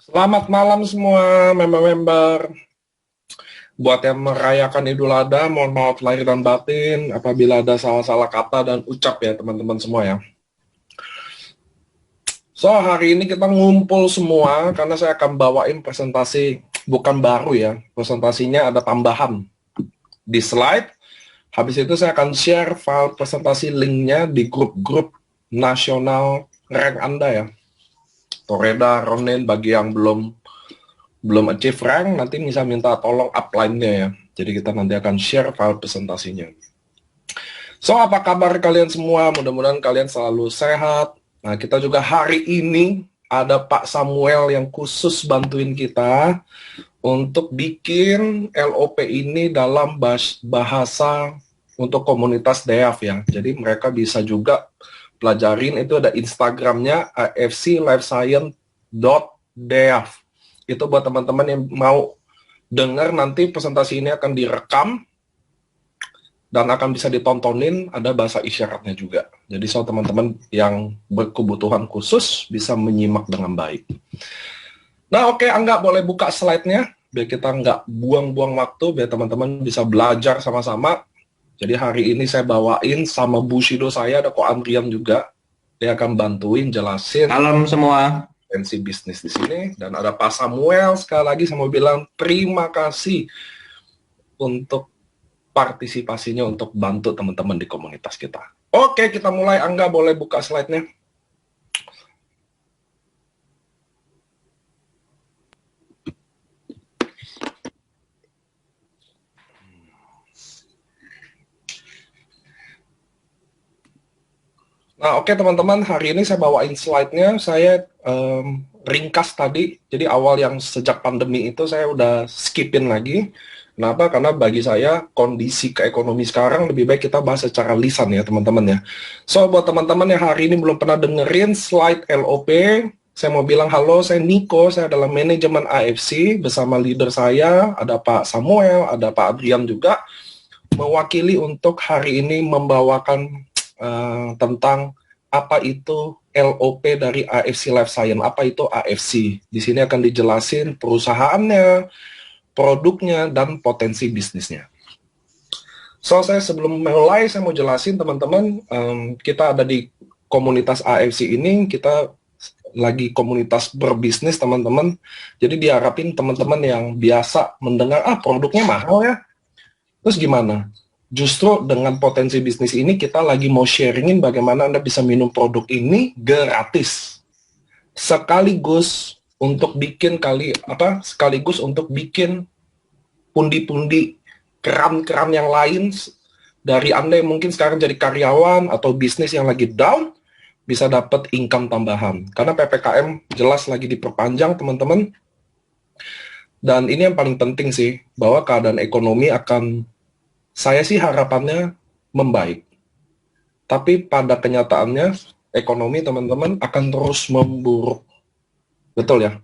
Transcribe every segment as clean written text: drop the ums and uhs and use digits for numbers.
Selamat malam semua member-member. Buat yang merayakan Idul Adha, mohon maaf lahir dan batin apabila ada salah-salah kata dan ucap ya teman-teman semua ya. So, hari ini kita ngumpul semua karena saya akan bawain presentasi bukan baru ya. Presentasinya ada tambahan di slide. Habis itu saya akan share file presentasi linknya di grup-grup nasional rank Anda ya. Toreda, Ronin, bagi yang belum achieve rank, nanti bisa minta tolong upline-nya ya. Jadi kita nanti akan share file presentasinya. So, apa kabar kalian semua? Mudah-mudahan kalian selalu sehat. Nah, kita juga hari ini ada Pak Samuel yang khusus bantuin kita untuk bikin LOP ini dalam bahasa untuk komunitas DEAF ya. Jadi mereka bisa juga pelajarin, itu ada Instagramnya afclifescience.deaf. Itu buat teman-teman yang mau dengar, nanti presentasi ini akan direkam dan akan bisa ditontonin, ada bahasa isyaratnya juga. Jadi so teman-teman yang berkebutuhan khusus bisa menyimak dengan baik. Nah oke, Angga boleh buka slide-nya, biar kita nggak buang-buang waktu, biar teman-teman bisa belajar sama-sama. Jadi hari ini saya bawain sama Bushido saya, ada Ko Andrian juga. Dia akan bantuin jelasin Salam semua. potensi bisnis di sini. Dan ada Pak Samuel, sekali lagi saya mau bilang terima kasih untuk partisipasinya untuk bantu teman-teman di komunitas kita. Oke, kita mulai. Angga boleh buka slide-nya. Nah, oke teman-teman, hari ini saya bawain slide-nya. Saya ringkas tadi, jadi awal yang sejak pandemi itu saya udah skipin lagi. Kenapa? Karena bagi saya kondisi keekonomi sekarang lebih baik kita bahas secara lisan ya teman-teman ya. So, buat teman-teman yang hari ini belum pernah dengerin slide LOP, saya mau bilang halo, saya Niko, saya adalah manajemen AFC bersama leader saya, ada Pak Samuel, ada Pak Adrian juga, mewakili untuk hari ini membawakan tentang apa itu LOP dari AFC Life Science, apa itu AFC. Di sini akan dijelasin perusahaannya, produknya, dan potensi bisnisnya. So, saya sebelum mulai, saya mau jelasin teman-teman, kita ada di komunitas AFC ini, kita lagi komunitas berbisnis teman-teman. Jadi diharapin teman-teman yang biasa mendengar, produknya mahal ya, terus gimana? Justru dengan potensi bisnis ini kita lagi mau sharingin bagaimana Anda bisa minum produk ini gratis. Sekaligus untuk bikin sekaligus untuk bikin pundi-pundi keran-keran yang lain dari Anda yang mungkin sekarang jadi karyawan atau bisnis yang lagi down, bisa dapat income tambahan. Karena PPKM jelas lagi diperpanjang teman-teman. Dan ini yang paling penting sih, bahwa keadaan ekonomi akan, saya sih harapannya membaik. Tapi pada kenyataannya, ekonomi teman-teman akan terus memburuk. Betul ya?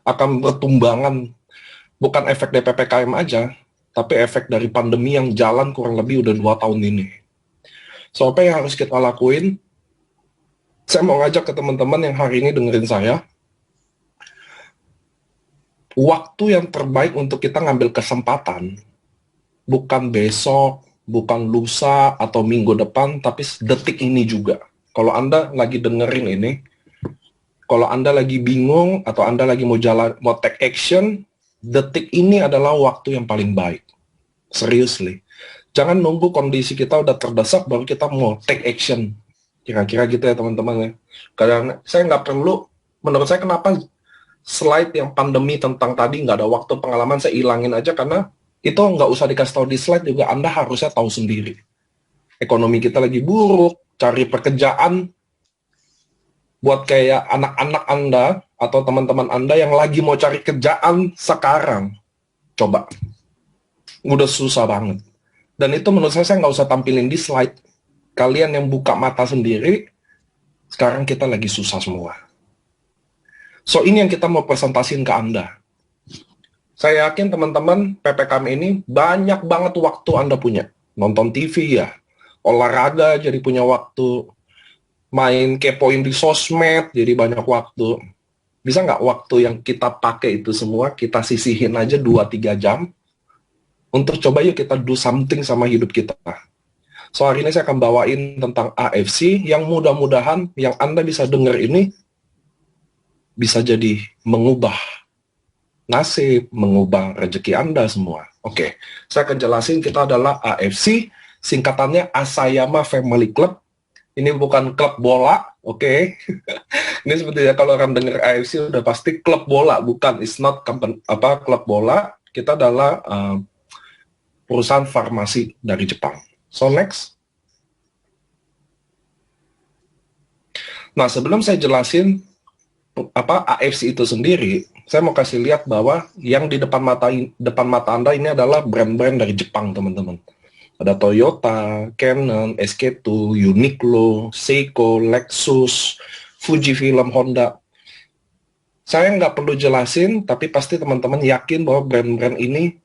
Akan bertumbangan, bukan efek dari PPKM aja, tapi efek dari pandemi yang jalan kurang lebih udah 2 tahun ini. So, apa yang harus kita lakuin? Saya mau ngajak ke teman-teman yang hari ini dengerin saya, waktu yang terbaik untuk kita ngambil kesempatan, bukan besok, bukan lusa, atau minggu depan, tapi detik ini juga. Kalau Anda lagi dengerin ini, kalau Anda lagi bingung, atau Anda lagi mau take action, detik ini adalah waktu yang paling baik. Seriously. Jangan nunggu kondisi kita udah terdesak, baru kita mau take action. Kira-kira gitu ya teman-teman ya. Karena saya nggak perlu, menurut saya kenapa slide yang pandemi tentang tadi nggak ada waktu pengalaman, saya ilangin aja, karena itu nggak usah dikasih tahu di slide juga, Anda harusnya tahu sendiri. Ekonomi kita lagi buruk, cari pekerjaan buat kayak anak-anak Anda atau teman-teman Anda yang lagi mau cari kerjaan sekarang. Coba. Udah susah banget. Dan itu menurut saya nggak usah tampilin di slide. Kalian yang buka mata sendiri, sekarang kita lagi susah semua. So, ini yang kita mau presentasiin ke Anda. Saya yakin teman-teman PPKM ini banyak banget waktu Anda punya. Nonton TV ya, olahraga jadi punya waktu, main kepoin di sosmed jadi banyak waktu. Bisa nggak waktu yang kita pakai itu semua, kita sisihin aja 2-3 jam, untuk coba yuk kita do something sama hidup kita. So, hari ini saya akan bawain tentang AFC, yang mudah-mudahan yang Anda bisa dengar ini, bisa jadi mengubah nasib, mengubah rezeki Anda semua. Oke, saya akan jelasin kita adalah AFC, singkatannya Asayama Family Club. Ini bukan klub bola, oke. Ini sepertinya kalau orang dengar AFC udah pasti klub bola, bukan. It's not company, klub bola. Kita adalah perusahaan farmasi dari Jepang. So next. Nah, sebelum saya jelasin AFC itu sendiri, saya mau kasih lihat bahwa yang di depan mata Anda ini adalah brand-brand dari Jepang, teman-teman. Ada Toyota, Canon, SK2, Uniqlo, Seiko, Lexus, Fujifilm, Honda. Saya nggak perlu jelasin, tapi pasti teman-teman yakin bahwa brand-brand ini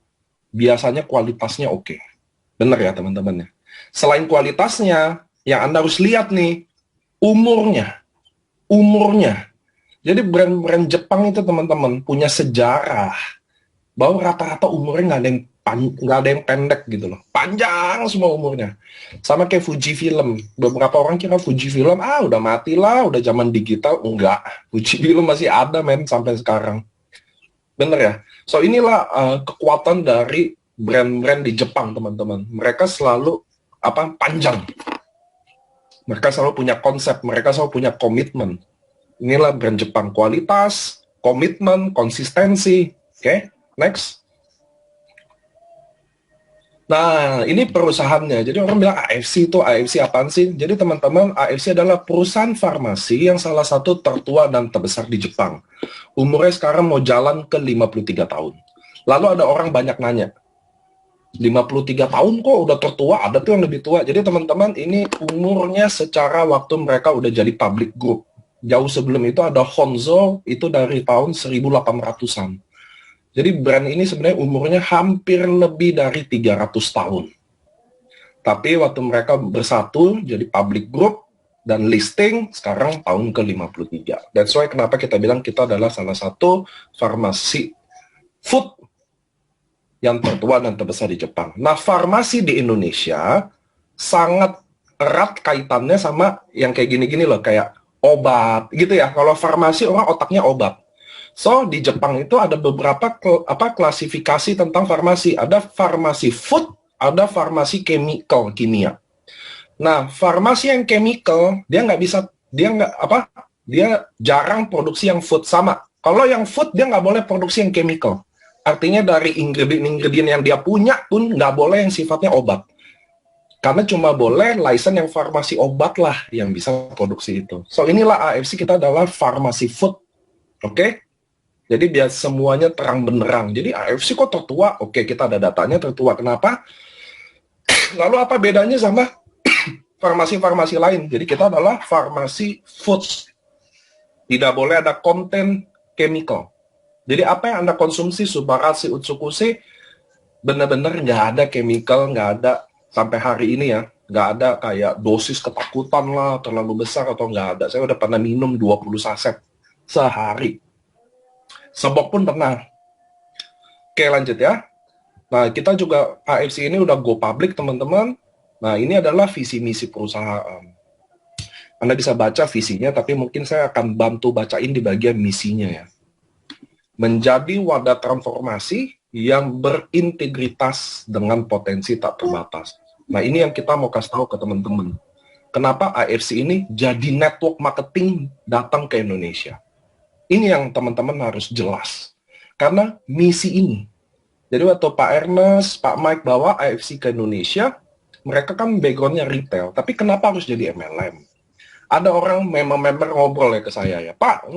biasanya kualitasnya oke. Benar ya, teman-teman ya? Selain kualitasnya, yang Anda harus lihat nih, umurnya. Jadi brand-brand Jepang itu, teman-teman, punya sejarah bahwa rata-rata umurnya nggak ada yang pendek gitu loh, panjang semua umurnya. Sama kayak Fujifilm, beberapa orang kira Fujifilm udah mati lah, udah zaman digital. Enggak, Fujifilm masih ada men sampai sekarang. Bener ya. So inilah kekuatan dari brand-brand di Jepang, teman-teman. Mereka selalu panjang, mereka selalu punya konsep, mereka selalu punya komitmen. Inilah brand Jepang, kualitas, komitmen, konsistensi. Oke, next. Nah, ini perusahaannya. Jadi orang bilang AFC itu, AFC apaan sih? Jadi teman-teman, AFC adalah perusahaan farmasi yang salah satu tertua dan terbesar di Jepang. Umurnya sekarang mau jalan ke 53 tahun. Lalu ada orang banyak nanya, 53 tahun kok udah tertua, ada tuh yang lebih tua. Jadi teman-teman, ini umurnya secara waktu mereka udah jadi public group. Jauh sebelum itu ada Honzo, itu dari tahun 1800-an. Jadi brand ini sebenarnya umurnya hampir lebih dari 300 tahun. Tapi waktu mereka bersatu jadi public group dan listing, sekarang tahun ke-53. That's why kenapa kita bilang kita adalah salah satu farmasi food yang tertua dan terbesar di Jepang. Nah, farmasi di Indonesia sangat erat kaitannya sama yang kayak gini-gini loh, kayak obat gitu ya. Kalau farmasi orang otaknya obat. So, di Jepang itu ada beberapa klasifikasi tentang farmasi. Ada farmasi food, ada farmasi chemical, kimia. Nah, farmasi yang chemical, dia jarang produksi yang food sama. Kalau yang food, dia nggak boleh produksi yang chemical. Artinya dari ingredient yang dia punya pun nggak boleh yang sifatnya obat. Karena cuma boleh license yang farmasi obat lah yang bisa produksi itu. So, inilah AFC, kita adalah farmasi food. Oke? Jadi biar semuanya terang benerang. Jadi AFC kok tertua? Oke, kita ada datanya tertua. Kenapa? Lalu apa bedanya sama farmasi-farmasi lain? Jadi kita adalah farmasi food. Tidak boleh ada konten chemical. Jadi apa yang Anda konsumsi, Subarashi, Utsukushi, benar-benar nggak ada chemical, nggak ada sampai hari ini ya. Nggak ada kayak dosis ketakutan lah, terlalu besar atau nggak ada. Saya udah pernah minum 20 saset sehari. Sebok pun pernah. Oke, lanjut ya. Nah, kita juga AFC ini udah go public, teman-teman. Nah, ini adalah visi misi perusahaan. Anda bisa baca visinya, tapi mungkin saya akan bantu bacain di bagian misinya ya. Menjadi wadah transformasi yang berintegritas dengan potensi tak terbatas. Nah, ini yang kita mau kasih tahu ke teman-teman. Kenapa AFC ini jadi network marketing datang ke Indonesia? Ini yang teman-teman harus jelas. Karena misi ini. Jadi waktu Pak Ernest, Pak Mike bawa AFC ke Indonesia, mereka kan background-nya retail. Tapi kenapa harus jadi MLM? Ada orang member ngobrol ya ke saya ya, Pak,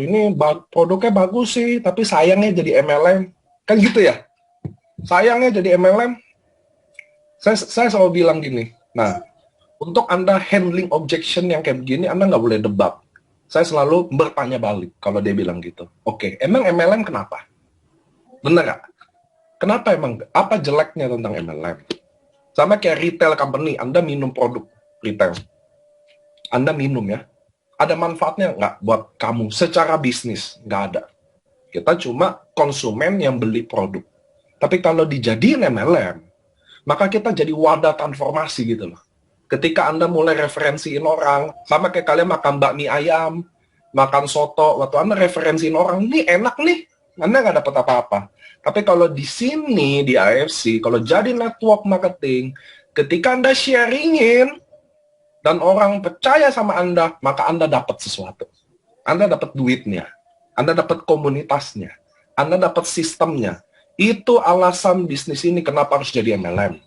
ini produknya bagus sih, tapi sayangnya jadi MLM. Kan gitu ya? Sayangnya jadi MLM. Saya selalu bilang gini, nah, untuk Anda handling objection yang kayak begini, Anda nggak boleh debat. Saya selalu bertanya balik kalau dia bilang gitu. Oke, emang MLM kenapa? Bener nggak? Kenapa emang? Apa jeleknya tentang MLM? Sama kayak retail company, Anda minum produk retail. Anda minum ya. Ada manfaatnya nggak buat kamu secara bisnis? Nggak ada. Kita cuma konsumen yang beli produk. Tapi kalau dijadiin MLM, maka kita jadi wadah transformasi gitu loh. Ketika Anda mulai referensiin orang, sama kayak kalian makan bakmi ayam, makan soto, waktu Anda referensiin orang, ini enak nih, Anda nggak dapat apa-apa. Tapi kalau di sini, di AFC, kalau jadi network marketing, ketika Anda sharingin, dan orang percaya sama Anda, maka Anda dapat sesuatu. Anda dapat duitnya, Anda dapat komunitasnya, Anda dapat sistemnya. Itu alasan bisnis ini kenapa harus jadi MLM.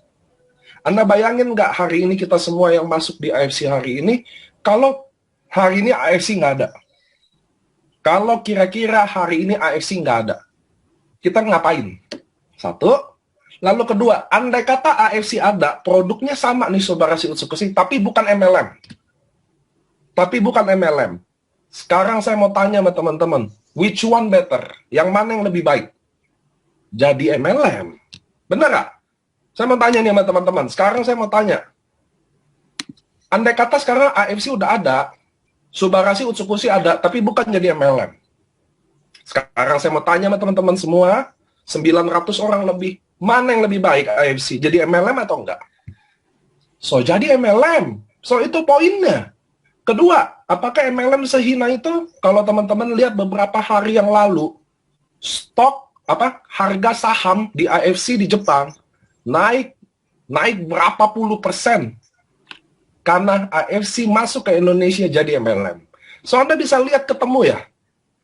Anda bayangin nggak hari ini kita semua yang masuk di AFC hari ini, kalau hari ini AFC nggak ada. Kalau kira-kira hari ini AFC nggak ada, kita ngapain? Satu. Lalu kedua, andai kata AFC ada, produknya sama nih Sobat Rasi Utsukusi, tapi bukan MLM. Tapi bukan MLM. Sekarang saya mau tanya sama teman-teman, which one better? Yang mana yang lebih baik? Jadi MLM. Benar nggak? Saya mau tanya nih sama teman-teman. Sekarang saya mau tanya. Andai kata sekarang AFC udah ada, Subarashi Utsukushi ada, tapi bukan jadi MLM. Sekarang saya mau tanya sama teman-teman semua, 900 orang lebih, mana yang lebih baik AFC? Jadi MLM atau enggak? So, jadi MLM. So, itu poinnya. Kedua, apakah MLM sehina itu? Kalau teman-teman lihat beberapa hari yang lalu, harga saham di AFC di Jepang naik berapa puluh persen karena AFC masuk ke Indonesia jadi MLM. So, Anda bisa lihat ketemu ya.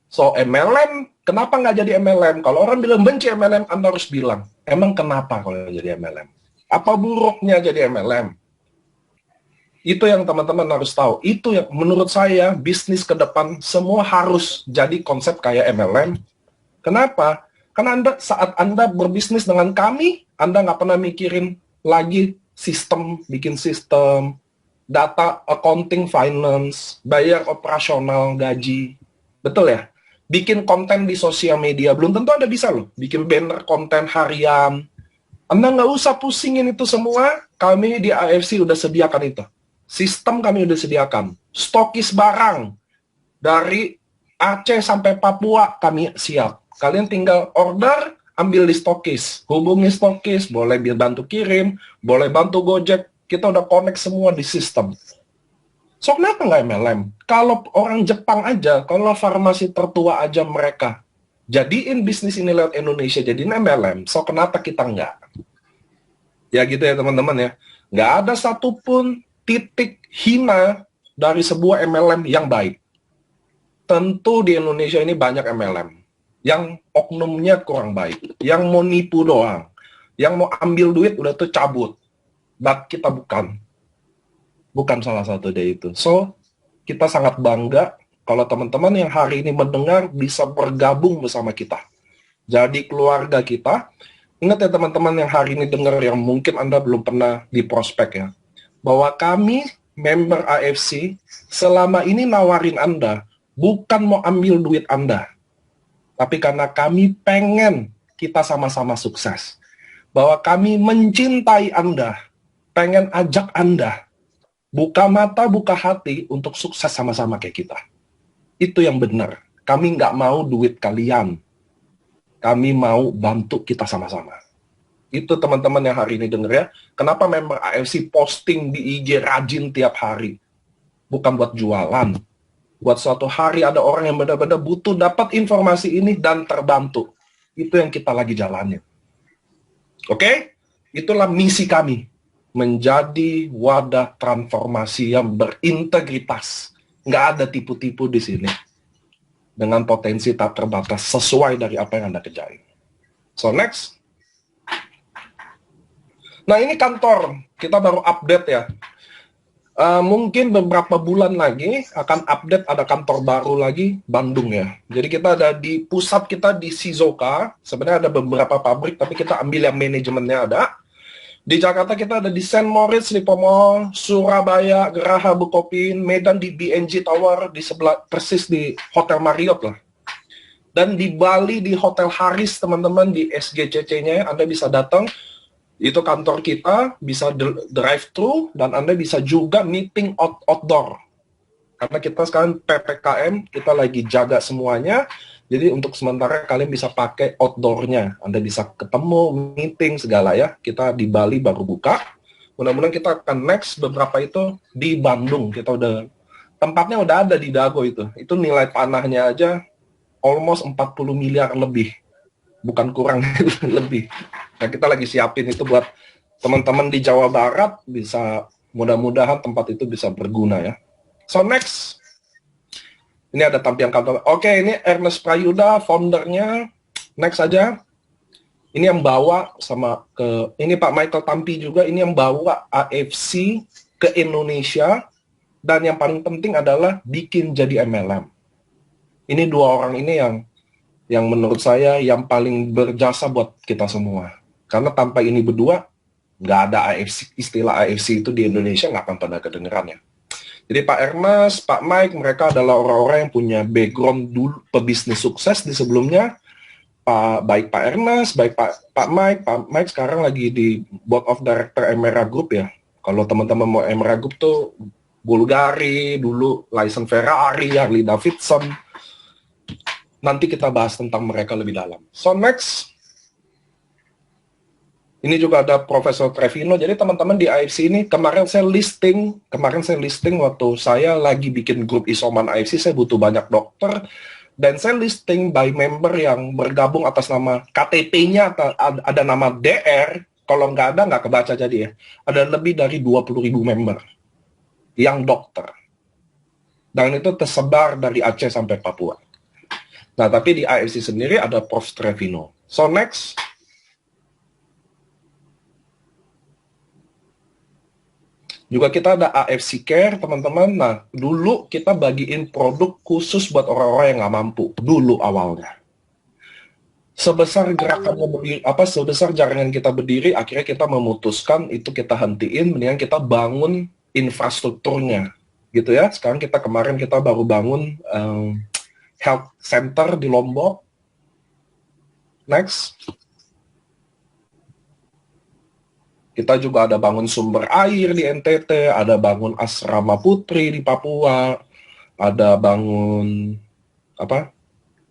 So, MLM, kenapa nggak jadi MLM? Kalau orang bilang benci MLM, Anda harus bilang, emang kenapa kalau jadi MLM? Apa buruknya jadi MLM? Itu yang teman-teman harus tahu. Itu yang menurut saya, bisnis ke depan semua harus jadi konsep kayak MLM. Kenapa? Karena saat Anda berbisnis dengan kami, Anda nggak pernah mikirin lagi sistem, bikin sistem, data, accounting, finance, bayar operasional, gaji. Betul ya? Bikin konten di sosial media, belum tentu Anda bisa loh. Bikin banner konten harian. Anda nggak usah pusingin itu semua, kami di AFC udah sediakan itu. Sistem kami udah sediakan. Stokis barang, dari Aceh sampai Papua kami siap. Kalian tinggal order, ambil di stokis. Hubungi stokis, boleh bantu kirim, boleh bantu Gojek. Kita udah connect semua di sistem. So, kenapa nggak MLM? Kalau orang Jepang aja, kalau farmasi tertua aja mereka jadiin bisnis ini lewat Indonesia, jadiin MLM. So, kenapa kita nggak? Ya gitu ya teman-teman ya. Nggak ada satupun titik hina dari sebuah MLM yang baik. Tentu di Indonesia ini banyak MLM yang oknumnya kurang baik, yang mau nipu doang, yang mau ambil duit udah tuh cabut. But kita bukan salah satu dari itu. So, kita sangat bangga kalau teman-teman yang hari ini mendengar bisa bergabung bersama kita. Jadi keluarga kita. Ingat ya teman-teman yang hari ini dengar yang mungkin Anda belum pernah di prospek ya. Bahwa kami, member AFC, selama ini nawarin Anda, bukan mau ambil duit Anda. Tapi karena kami pengen kita sama-sama sukses. Bahwa kami mencintai Anda, pengen ajak Anda buka mata, buka hati untuk sukses sama-sama kayak kita. Itu yang benar. Kami nggak mau duit kalian. Kami mau bantu kita sama-sama. Itu teman-teman yang hari ini denger ya. Kenapa member AFC posting di IG rajin tiap hari? Bukan buat jualan. Buat suatu hari ada orang yang benar-benar butuh dapat informasi ini dan terbantu. Itu yang kita lagi jalanin. Oke? Itulah misi kami. Menjadi wadah transformasi yang berintegritas. Nggak ada tipu-tipu di sini. Dengan potensi tak terbatas sesuai dari apa yang Anda kerjain. So, next. Nah, ini kantor. Kita baru update ya. Mungkin beberapa bulan lagi akan update ada kantor baru lagi, Bandung ya. Jadi kita ada di pusat kita di Shizuoka. Sebenarnya ada beberapa pabrik, tapi kita ambil yang manajemennya ada. Di Jakarta kita ada di St. Moritz, Lipo Mall, Surabaya, Geraha Bukopin, Medan di BNG Tower, di sebelah persis di Hotel Marriott lah. Dan di Bali di Hotel Haris, teman-teman, di SGCC-nya, Anda bisa datang. Itu kantor kita, bisa drive-thru, dan Anda bisa juga meeting outdoor. Karena kita sekarang PPKM, kita lagi jaga semuanya. Jadi untuk sementara kalian bisa pakai outdoor-nya. Anda bisa ketemu, meeting, segala ya. Kita di Bali baru buka. Mudah-mudahan kita akan next beberapa itu di Bandung. Kita udah, tempatnya udah ada di Dago itu. Itu nilai tanahnya aja almost 40 miliar lebih. Bukan kurang, lebih. Nah, kita lagi siapin itu buat teman-teman di Jawa Barat, bisa mudah-mudahan tempat itu bisa berguna ya. So next, ini ada tampilan kantor. Oke, ini Ernest Prayuda, foundernya. Next aja. Ini yang bawa ini Pak Michael Tampi juga, ini yang bawa AFC ke Indonesia. Dan yang paling penting adalah bikin jadi MLM. Ini dua orang ini yang menurut saya yang paling berjasa buat kita semua. Karena tanpa ini berdua, nggak ada AFC, istilah AFC itu di Indonesia nggak akan pada kedengeran ya. Jadi Pak Ernest, Pak Mike, mereka adalah orang-orang yang punya background dulu pebisnis sukses di sebelumnya. Baik Pak Ernest, baik Pak Mike sekarang lagi di Board of Director Emera Group ya. Kalau teman-teman mau Emera Group tuh Bulgari, dulu license Ferrari, Harley Davidson. Nanti kita bahas tentang mereka lebih dalam. So next, ini juga ada Profesor Trevino. Jadi teman-teman di AFC ini, kemarin saya listing waktu saya lagi bikin grup Isoman AFC, saya butuh banyak dokter. Dan saya listing by member yang bergabung atas nama KTP-nya, ada nama DR, kalau nggak ada, nggak kebaca jadi ya. Ada lebih dari 20.000 member yang dokter. Dan itu tersebar dari Aceh sampai Papua. Nah, tapi di AFC sendiri ada Prof. Trevino. So next, juga kita ada AFC Care, teman-teman. Nah, dulu kita bagiin produk khusus buat orang-orang yang nggak mampu. Dulu awalnya. Sebesar gerakannya sebesar jaringan kita berdiri, akhirnya kita memutuskan itu kita hentiin, mendingan kita bangun infrastrukturnya. Gitu ya. Sekarang kemarin kita baru bangun health center di Lombok. Next. Kita juga ada bangun sumber air di NTT, ada bangun asrama putri di Papua, ada bangun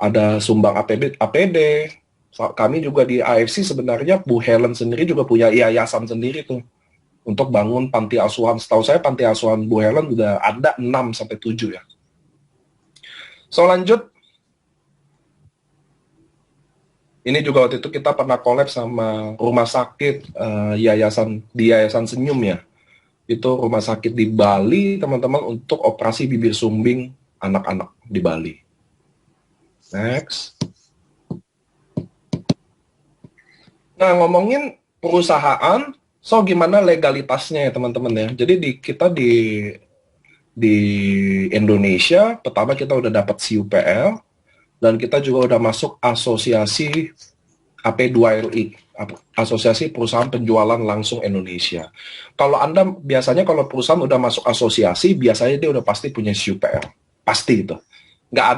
ada sumbang APD. Kami juga di AFC sebenarnya Bu Helen sendiri juga punya yayasan sendiri tuh untuk bangun panti asuhan. Setahu saya panti asuhan Bu Helen udah ada 6 sampai 7 ya. So lanjut. Ini juga waktu itu kita pernah collab sama rumah sakit Yayasan Senyum ya. Itu rumah sakit di Bali, teman-teman, untuk operasi bibir sumbing anak-anak di Bali. Next. Nah, ngomongin perusahaan, so gimana legalitasnya ya teman-teman ya. Jadi kita di Indonesia, pertama kita udah dapat CUPL, dan kita juga udah masuk asosiasi AP2LI, Asosiasi Perusahaan Penjualan Langsung Indonesia. Kalau Anda biasanya kalau perusahaan udah masuk asosiasi, biasanya dia udah pasti punya CUPL. Pasti itu. Nggak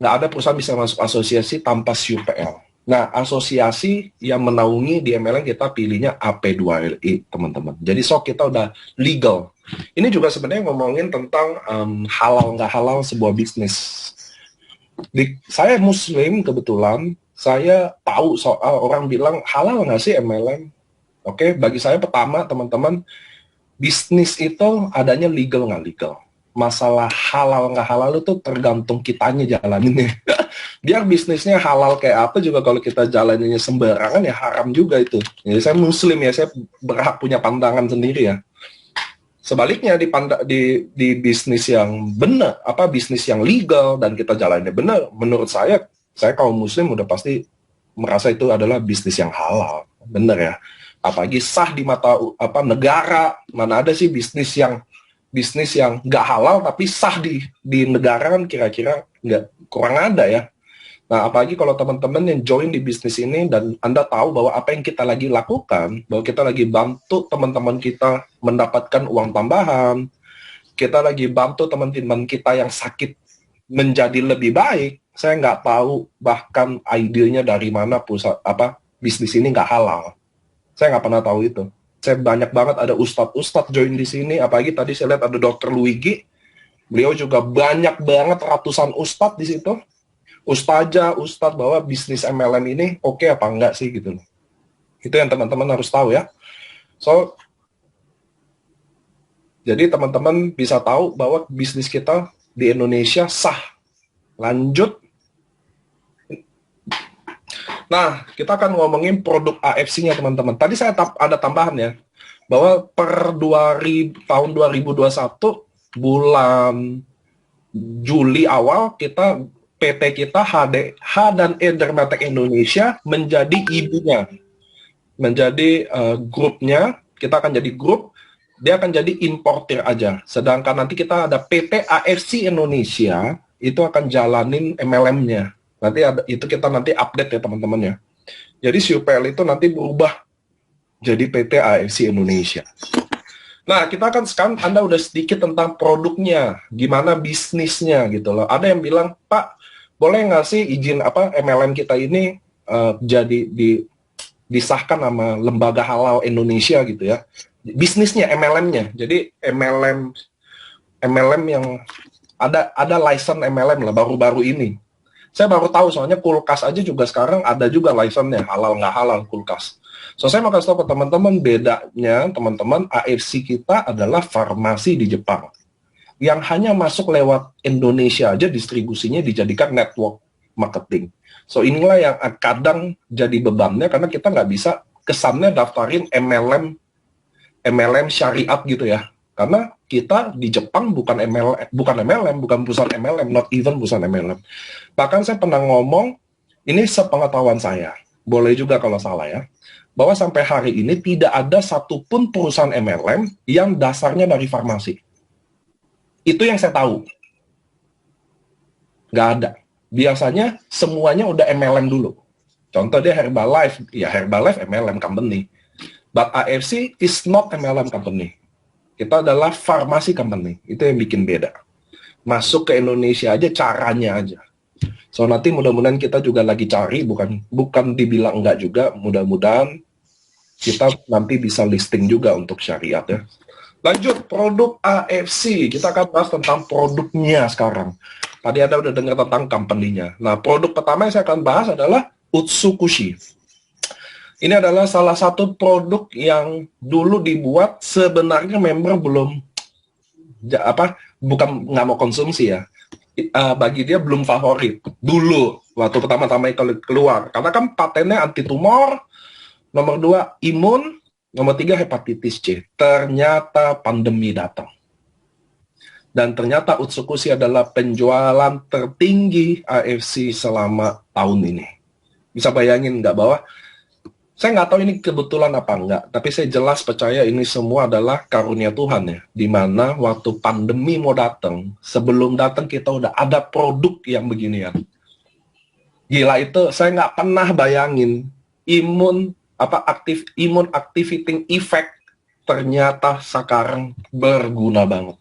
ada perusahaan bisa masuk asosiasi tanpa CUPL. Nah, asosiasi yang menaungi di MLM kita pilihnya AP2LI, teman-teman. Jadi kita udah legal. Ini juga sebenarnya ngomongin tentang halal nggak halal sebuah bisnis. Saya Muslim kebetulan, saya tahu soal orang bilang halal nggak sih MLM? Oke, bagi saya pertama teman-teman, bisnis itu adanya legal nggak legal. Masalah halal nggak halal itu tergantung kitanya jalaninnya. Biar bisnisnya halal kayak apa juga kalau kita jalaninnya sembarangan ya haram juga itu. Jadi saya Muslim ya, saya berhak punya pandangan sendiri ya. Sebaliknya di bisnis yang benar, bisnis yang legal dan kita jalannya benar, menurut saya kaum Muslim udah pasti merasa itu adalah bisnis yang halal, benar ya. Apalagi sah di mata negara, mana ada sih bisnis yang nggak halal tapi sah di negara kan kira-kira nggak, kurang ada ya. Nah, apalagi kalau teman-teman yang join di bisnis ini dan Anda tahu bahwa apa yang kita lagi lakukan, bahwa kita lagi bantu teman-teman kita mendapatkan uang tambahan, kita lagi bantu teman-teman kita yang sakit menjadi lebih baik, saya nggak tahu bahkan idenya dari mana bisnis ini nggak halal. Saya nggak pernah tahu itu. Saya banyak banget ada ustadz join di sini, apalagi tadi saya lihat ada Dr. Luigi. Beliau juga banyak banget ratusan ustadz di situ. Ustadz bahwa bisnis MLM ini oke apa enggak sih gitu loh. Itu yang teman-teman harus tahu ya. So, jadi teman-teman bisa tahu bahwa bisnis kita di Indonesia sah. Lanjut. Nah, kita akan ngomongin produk AFC-nya teman-teman. Tadi saya ada tambahan ya, bahwa per tahun 2021 bulan Juli awal PT kita H dan E Dermatek Indonesia menjadi ibunya, menjadi grupnya. Kita akan jadi grup, dia akan jadi importir aja. Sedangkan nanti kita ada PT AFC Indonesia, itu akan jalanin MLM-nya. Nanti itu kita nanti update ya teman-teman ya. Jadi si UPL itu nanti berubah jadi PT AFC Indonesia. Nah, kita akan sekarang Anda udah sedikit tentang produknya, gimana bisnisnya gitu loh. Ada yang bilang, Pak, boleh nggak sih izin MLM kita ini jadi disahkan sama Lembaga Halal Indonesia gitu ya. Bisnisnya MLM-nya. Jadi MLM yang ada license MLM lah baru-baru ini. Saya baru tahu soalnya kulkas aja juga sekarang ada juga license-nya, halal nggak halal kulkas. So saya mau kasih tahu ke teman-teman bedanya teman-teman AFC kita adalah farmasi di Jepang. Yang hanya masuk lewat Indonesia aja distribusinya dijadikan network marketing. So inilah yang kadang jadi bebannya karena kita nggak bisa kesannya daftarin MLM syariat gitu ya. Karena kita di Jepang bukan MLM, bukan perusahaan MLM, not even perusahaan MLM. Bahkan saya pernah ngomong, ini sepengetahuan saya, boleh juga kalau salah ya, bahwa sampai hari ini tidak ada satupun perusahaan MLM yang dasarnya dari farmasi. Itu yang saya tahu. Nggak ada. Biasanya semuanya udah MLM dulu. Contoh dia Herbalife, ya Herbalife MLM company. But AFC is not MLM company. Kita adalah farmasi company. Itu yang bikin beda. Masuk ke Indonesia aja caranya aja. So nanti mudah-mudahan kita juga lagi cari, bukan dibilang enggak juga, mudah-mudahan kita nanti bisa listing juga untuk syariat ya. Lanjut, produk AFC. Kita akan bahas tentang produknya sekarang. Tadi ada udah dengar tentang company-nya. Nah, produk pertama yang saya akan bahas adalah Utsukushi. Ini adalah salah satu produk yang dulu dibuat sebenarnya member bukan nggak mau konsumsi ya. Bagi dia belum favorit dulu waktu pertama-tama keluar karena kan patennya anti tumor, nomor 2 imun, nomor 3 hepatitis C. Ternyata pandemi datang dan ternyata Utsukushi adalah penjualan tertinggi AFC selama tahun ini. Bisa bayangin nggak bahwa saya nggak tahu ini kebetulan apa enggak, tapi saya jelas percaya ini semua adalah karunia Tuhan ya. Dimana waktu pandemi mau datang, sebelum datang kita udah ada produk yang beginian. Gila itu, saya nggak pernah bayangin immune activating effect ternyata sekarang berguna banget.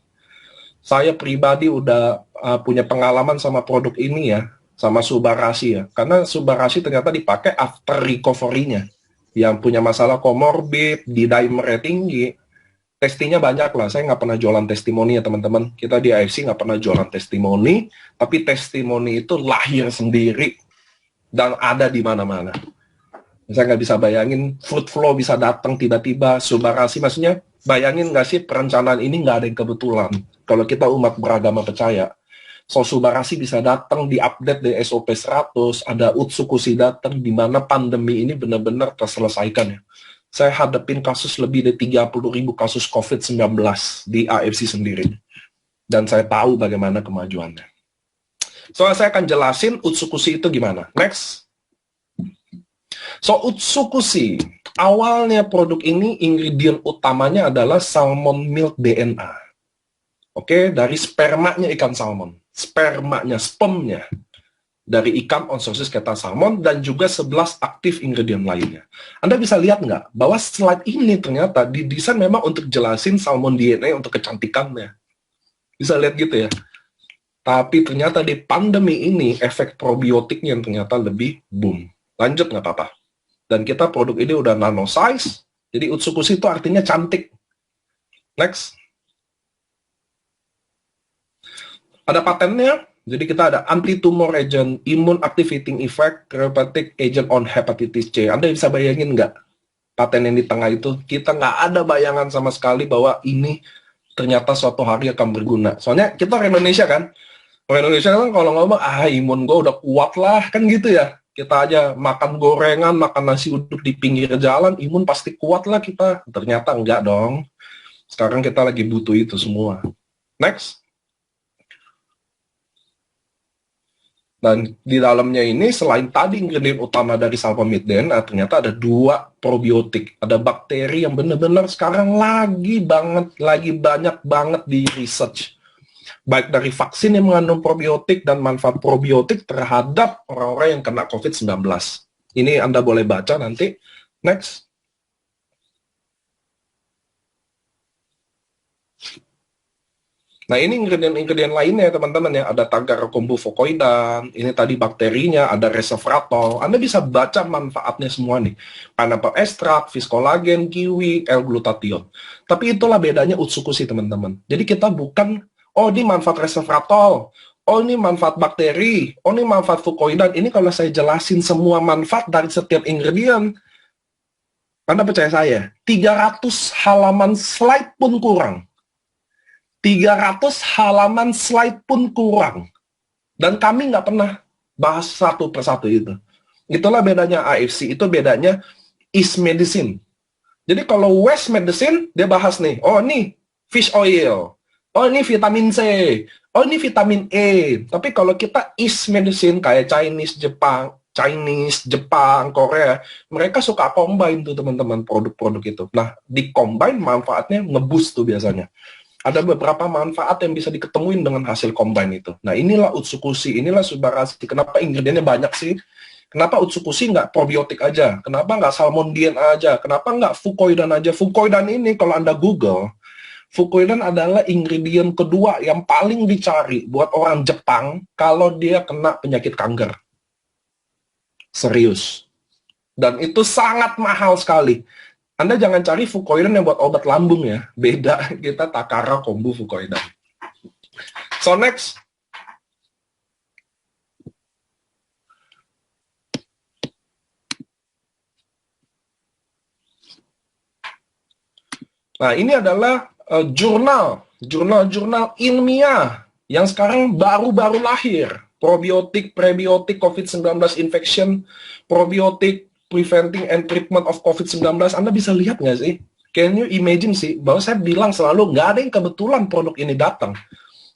Saya pribadi udah punya pengalaman sama produk ini ya, sama Subarashi ya. Karena Subarashi ternyata dipakai after recovery-nya. Yang punya masalah komorbid, D-dimer tinggi, testingnya banyak lah. Saya nggak pernah jualan testimoni ya teman-teman. Kita di AFC nggak pernah jualan testimoni, tapi testimoni itu lahir sendiri dan ada di mana-mana. Saya nggak bisa bayangin fruit flow bisa datang tiba-tiba, Subarashi maksudnya bayangin nggak sih perencanaan ini nggak ada yang kebetulan. Kalau kita umat beragama percaya, So Subarashi bisa datang di update di SOP 100, ada Utsukushi datang di mana pandemi ini benar-benar terselesaikan ya. Saya hadapin kasus lebih dari 30.000 kasus COVID-19 di AFC sendiri. Dan saya tahu bagaimana kemajuannya. So saya akan jelasin Utsukushi itu gimana. Next. So Utsukushi, awalnya produk ini ingredient utamanya adalah salmon milk DNA. Oke, dari spermanya ikan salmon. Spermnya dari ikan onsosis keta salmon dan juga 11 aktif ingredient lainnya. Anda bisa lihat nggak bahwa slide ini ternyata didesain memang untuk jelasin salmon DNA untuk kecantikannya. Bisa lihat gitu ya. Tapi ternyata di pandemi ini efek probiotiknya yang ternyata lebih boom. Lanjut nggak apa-apa. Dan kita produk ini udah nano size. Jadi Utsukushi itu artinya cantik. Next. Ada patennya, jadi kita ada anti-tumor agent, immune activating effect, therapeutic agent on hepatitis C. Anda bisa bayangin nggak paten yang di tengah itu? Kita nggak ada bayangan sama sekali bahwa ini ternyata suatu hari akan berguna. Soalnya kita orang Indonesia kan, orang Indonesia kan kalau ngomong, imun gue udah kuat lah, kan gitu ya. Kita aja makan gorengan, makan nasi uduk di pinggir jalan, imun pasti kuat lah kita. Ternyata enggak dong. Sekarang kita lagi butuh itu semua. Next. Dan di dalamnya ini, selain tadi ingredient utama dari salpamiden, ternyata ada 2 probiotik. Ada bakteri yang benar-benar sekarang lagi banyak banget di research. Baik dari vaksin yang mengandung probiotik dan manfaat probiotik terhadap orang-orang yang kena COVID-19. Ini Anda boleh baca nanti. Next. Nah, ini ingredient-ingredient lainnya, teman-teman ya. Ada Tagar kombu fucoidan, ini tadi bakterinya, ada resveratrol. Anda bisa baca manfaatnya semua nih. Pineapple extract, fish collagen, kiwi, L-glutathione. Tapi itulah bedanya Utsukushi, teman-teman. Jadi kita bukan, oh ini manfaat resveratrol, oh ini manfaat bakteri, oh ini manfaat fucoidan. Ini kalau saya jelasin semua manfaat dari setiap ingredient, Anda percaya saya, 300 halaman slide pun kurang. 300 halaman slide pun kurang. Dan kami nggak pernah bahas satu persatu itu. Itulah bedanya AFC, itu bedanya East Medicine. Jadi kalau West Medicine, dia bahas nih, oh ini fish oil, oh ini vitamin C, oh ini vitamin E. Tapi kalau kita East Medicine, kayak Chinese, Jepang, Korea, mereka suka combine tuh teman-teman produk-produk itu. Nah, di combine manfaatnya ngeboost tuh biasanya. Ada beberapa manfaat yang bisa diketemuin dengan hasil combine itu. Nah, inilah Utsukushi, inilah Subarashi. Kenapa ingredientnya banyak sih? Kenapa Utsukushi nggak probiotik aja? Kenapa nggak salmondian aja? Kenapa nggak fucoidan aja? Fucoidan ini kalau Anda Google, fucoidan adalah ingredient kedua yang paling dicari buat orang Jepang kalau dia kena penyakit kanker. Serius. Dan itu sangat mahal sekali. Anda jangan cari fucoidan yang buat obat lambung ya. Beda, kita Takara kombu fucoidan. So next. Nah, ini adalah jurnal ilmiah yang sekarang baru-baru lahir. Probiotik, prebiotik, COVID-19 infection, probiotik, preventing and treatment of COVID-19. Anda bisa lihat nggak sih? Can you imagine sih, bahwa saya bilang selalu, nggak ada yang kebetulan produk ini datang.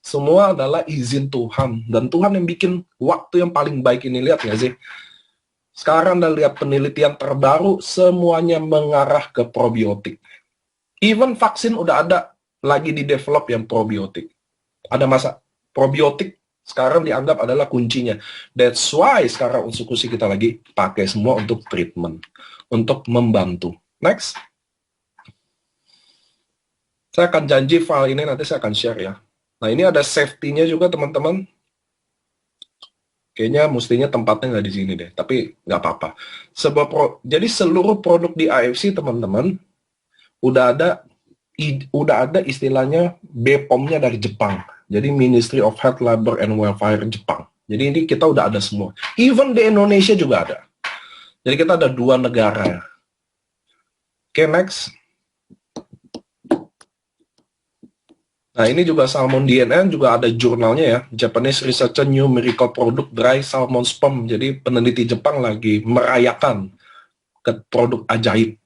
Semua adalah izin Tuhan. Dan Tuhan yang bikin waktu yang paling baik ini. Lihat nggak sih? Sekarang Anda lihat penelitian terbaru, semuanya mengarah ke probiotik. Even vaksin udah ada lagi di develop yang probiotik. Ada masa probiotik sekarang dianggap adalah kuncinya. That's why sekarang Utsukushi kita lagi pakai semua untuk treatment, untuk membantu. Next. Saya akan janji file ini nanti saya akan share ya. Nah, ini ada safety-nya juga teman-teman. Kayaknya mestinya tempatnya nggak di sini deh, tapi nggak apa-apa. Jadi seluruh produk di AFC teman-teman udah ada istilahnya BPOM-nya dari Jepang. Jadi Ministry of Health, Labor and Welfare Jepang. Jadi ini kita udah ada semua. Even di Indonesia juga ada. Jadi kita ada 2 negara. Oke, next. Nah, ini juga Salmon DNA, juga ada jurnalnya ya. Japanese Researcher New Miracle Product Dry Salmon Sperm. Jadi peneliti Jepang lagi merayakan ke produk ajaib.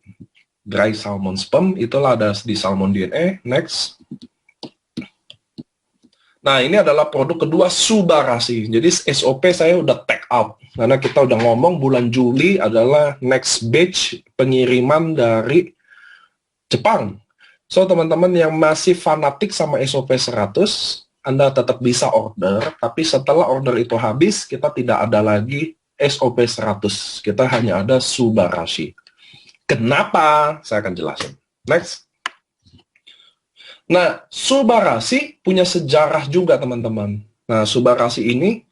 Dry Salmon Sperm, itulah ada di Salmon DNA. Next. Nah, ini adalah produk kedua Subarashi. Jadi SOP saya udah take out. Karena kita udah ngomong bulan Juli adalah next batch pengiriman dari Jepang. So, teman-teman yang masih fanatik sama SOP 100, Anda tetap bisa order. Tapi setelah order itu habis, kita tidak ada lagi SOP 100. Kita hanya ada Subarashi. Kenapa? Saya akan jelasin. Next. Nah, Subarashi punya sejarah juga, teman-teman. Nah, Subarashi ini,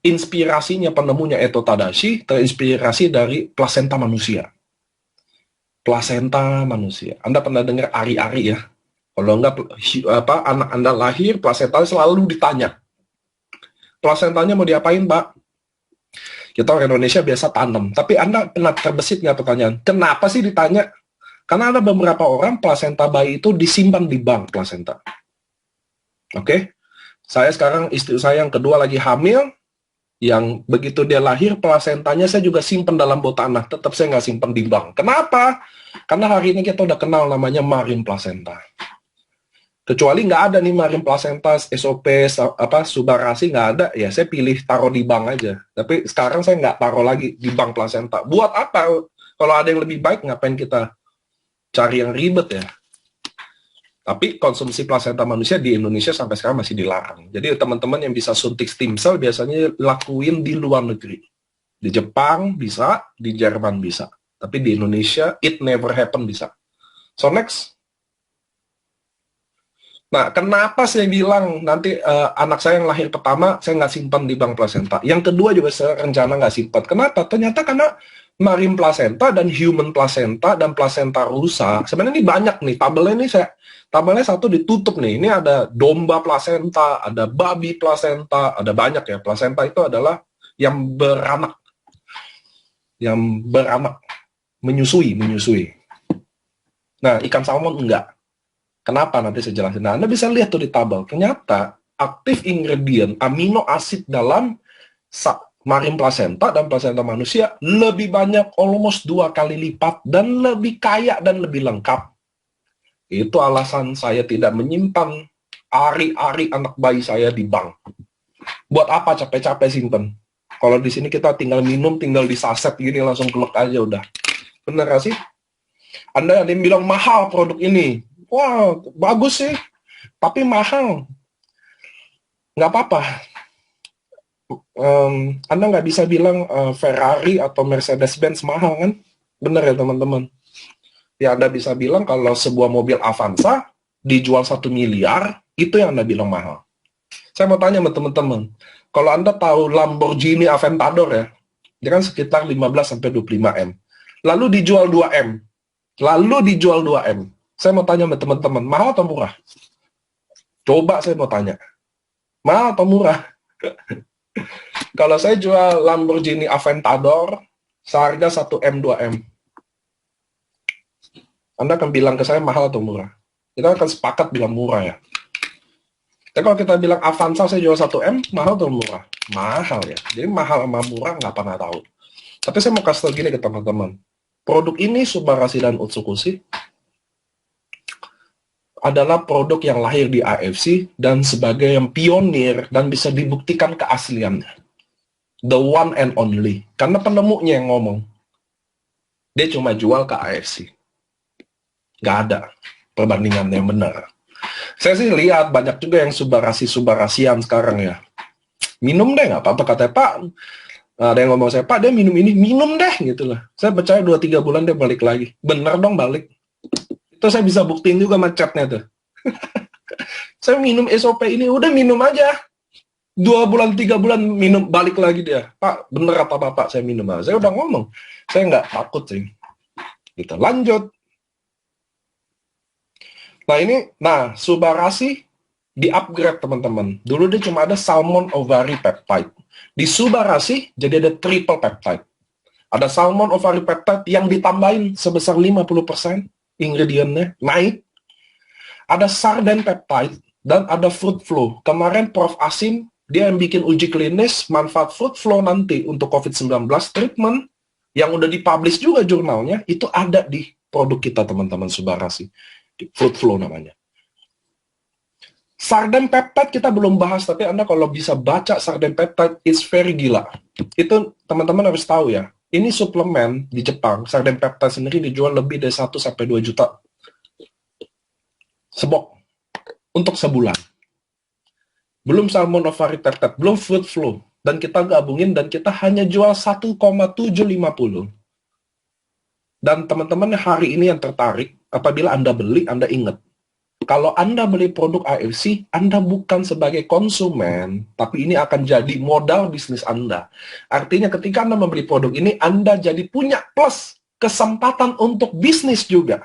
inspirasinya penemunya Eto Tadashi, terinspirasi dari plasenta manusia. Plasenta manusia. Anda pernah dengar ari-ari ya? Kalau enggak, anak Anda lahir, plasenta selalu ditanya. Plasentanya mau diapain, Pak? Kita orang Indonesia biasa tanam. Tapi Anda pernah terbesit nggak pertanyaan? Kenapa sih ditanya? Karena ada beberapa orang plasenta bayi itu disimpan di bank plasenta. Oke? Saya sekarang, istri saya yang kedua lagi hamil, yang begitu dia lahir, plasentanya saya juga simpan dalam botol tanah. Tetap saya nggak simpan di bank. Kenapa? Karena hari ini kita udah kenal namanya marine placenta. Kecuali nggak ada nih marine placenta, SOP, subarasi nggak ada, ya saya pilih taruh di bank aja. Tapi sekarang saya nggak taruh lagi di bank placenta. Buat apa? Kalau ada yang lebih baik, ngapain kita cari yang ribet ya? Tapi konsumsi plasenta manusia di Indonesia sampai sekarang masih dilarang. Jadi teman-teman yang bisa suntik stem cell biasanya lakuin di luar negeri. Di Jepang bisa, di Jerman bisa. Tapi di Indonesia, it never happen bisa. So next. Nah, kenapa saya bilang nanti anak saya yang lahir pertama, saya nggak simpan di bank plasenta. Yang kedua juga saya rencana nggak simpan. Kenapa? Ternyata karena marine placenta dan human placenta dan placenta rusa, sebenarnya ini banyak nih. Tabelnya satu ditutup nih. Ini ada domba placenta, ada babi placenta, ada banyak ya. Placenta itu adalah yang beranak. Menyusui. Nah, ikan salmon enggak. Kenapa? Nanti saya jelasin. Nah, Anda bisa lihat tuh di tabel. Ternyata aktif ingredient amino asid dalam marine placenta dan placenta manusia lebih banyak, almost 2 kali lipat, dan lebih kaya dan lebih lengkap. Itu alasan saya tidak menyimpan ari-ari anak bayi saya di bank. Buat apa capek-capek simpen? Kalau di sini kita tinggal minum, tinggal di saset gini, langsung kelek aja udah. Bener gak sih? Anda ada yang bilang mahal produk ini. Wah, bagus sih, tapi mahal. Nggak apa-apa. Anda nggak bisa bilang Ferrari atau Mercedes-Benz mahal, kan? Bener ya, teman-teman? Ya, Anda bisa bilang kalau sebuah mobil Avanza dijual 1 miliar, itu yang Anda bilang mahal. Saya mau tanya sama teman-teman, kalau Anda tahu Lamborghini Aventador ya, dia kan sekitar 15-25 M. Lalu dijual 2 M. Saya mau tanya sama teman-teman, mahal atau murah? Coba saya mau tanya, mahal atau murah? Kalau saya jual Lamborghini Aventador, seharga 1 M, 2 M. Anda akan bilang ke saya mahal atau murah? Kita akan sepakat bilang murah ya. Tapi kalau kita bilang Avanza saya jual 1 M, mahal atau murah? Mahal ya. Jadi mahal sama murah nggak pernah tahu. Tapi saya mau kasih tau gini ke teman-teman. Produk ini, Subarashi dan Utsukushi, adalah produk yang lahir di AFC dan sebagai yang pionir dan bisa dibuktikan keasliannya. The one and only. Karena penemunya yang ngomong. Dia cuma jual ke AFC. Nggak ada perbandingannya yang benar. Saya sih lihat banyak juga yang Subarasian sekarang ya. Minum deh, nggak apa-apa. Katanya, Pak, ada yang ngomong saya, Pak, dia minum ini. Minum deh, gitu lah. Saya percaya 2-3 bulan dia balik lagi. Bener dong balik. Itu saya bisa buktiin juga sama chatnya tuh. Saya minum SOP ini, udah minum aja. 2 bulan, 3 bulan minum, balik lagi dia. Pak, bener apa Bapak saya minum? Saya udah ngomong. Saya nggak takut sih. Gitu. Lanjut. Nah, Subarashi di-upgrade teman-teman. Dulu dia cuma ada salmon ovary peptide. Di Subarashi jadi ada triple peptide. Ada salmon ovary peptide yang ditambahin sebesar 50%. Ingredientnya naik, ada sarden peptide dan ada fruit flow. Kemarin Prof. Asim dia yang bikin uji klinis manfaat fruit flow nanti untuk COVID-19 treatment yang udah dipublish juga jurnalnya, itu ada di produk kita teman-teman Subarashi. Fruit flow namanya. Sarden peptide kita belum bahas, tapi Anda kalau bisa baca sarden peptide, it's very gila. Itu teman-teman harus tahu ya. Ini suplemen di Jepang, sarden peptide sendiri dijual lebih dari 1-2 juta sebok untuk sebulan. Belum salmon ovary peptide, belum fruit flow. Dan kita gabungin dan kita hanya jual 1,750. Dan teman-teman hari ini yang tertarik, apabila Anda beli, Anda ingat. Kalau Anda beli produk AFC, Anda bukan sebagai konsumen, tapi ini akan jadi modal bisnis Anda. Artinya ketika Anda membeli produk ini, Anda jadi punya plus kesempatan untuk bisnis juga.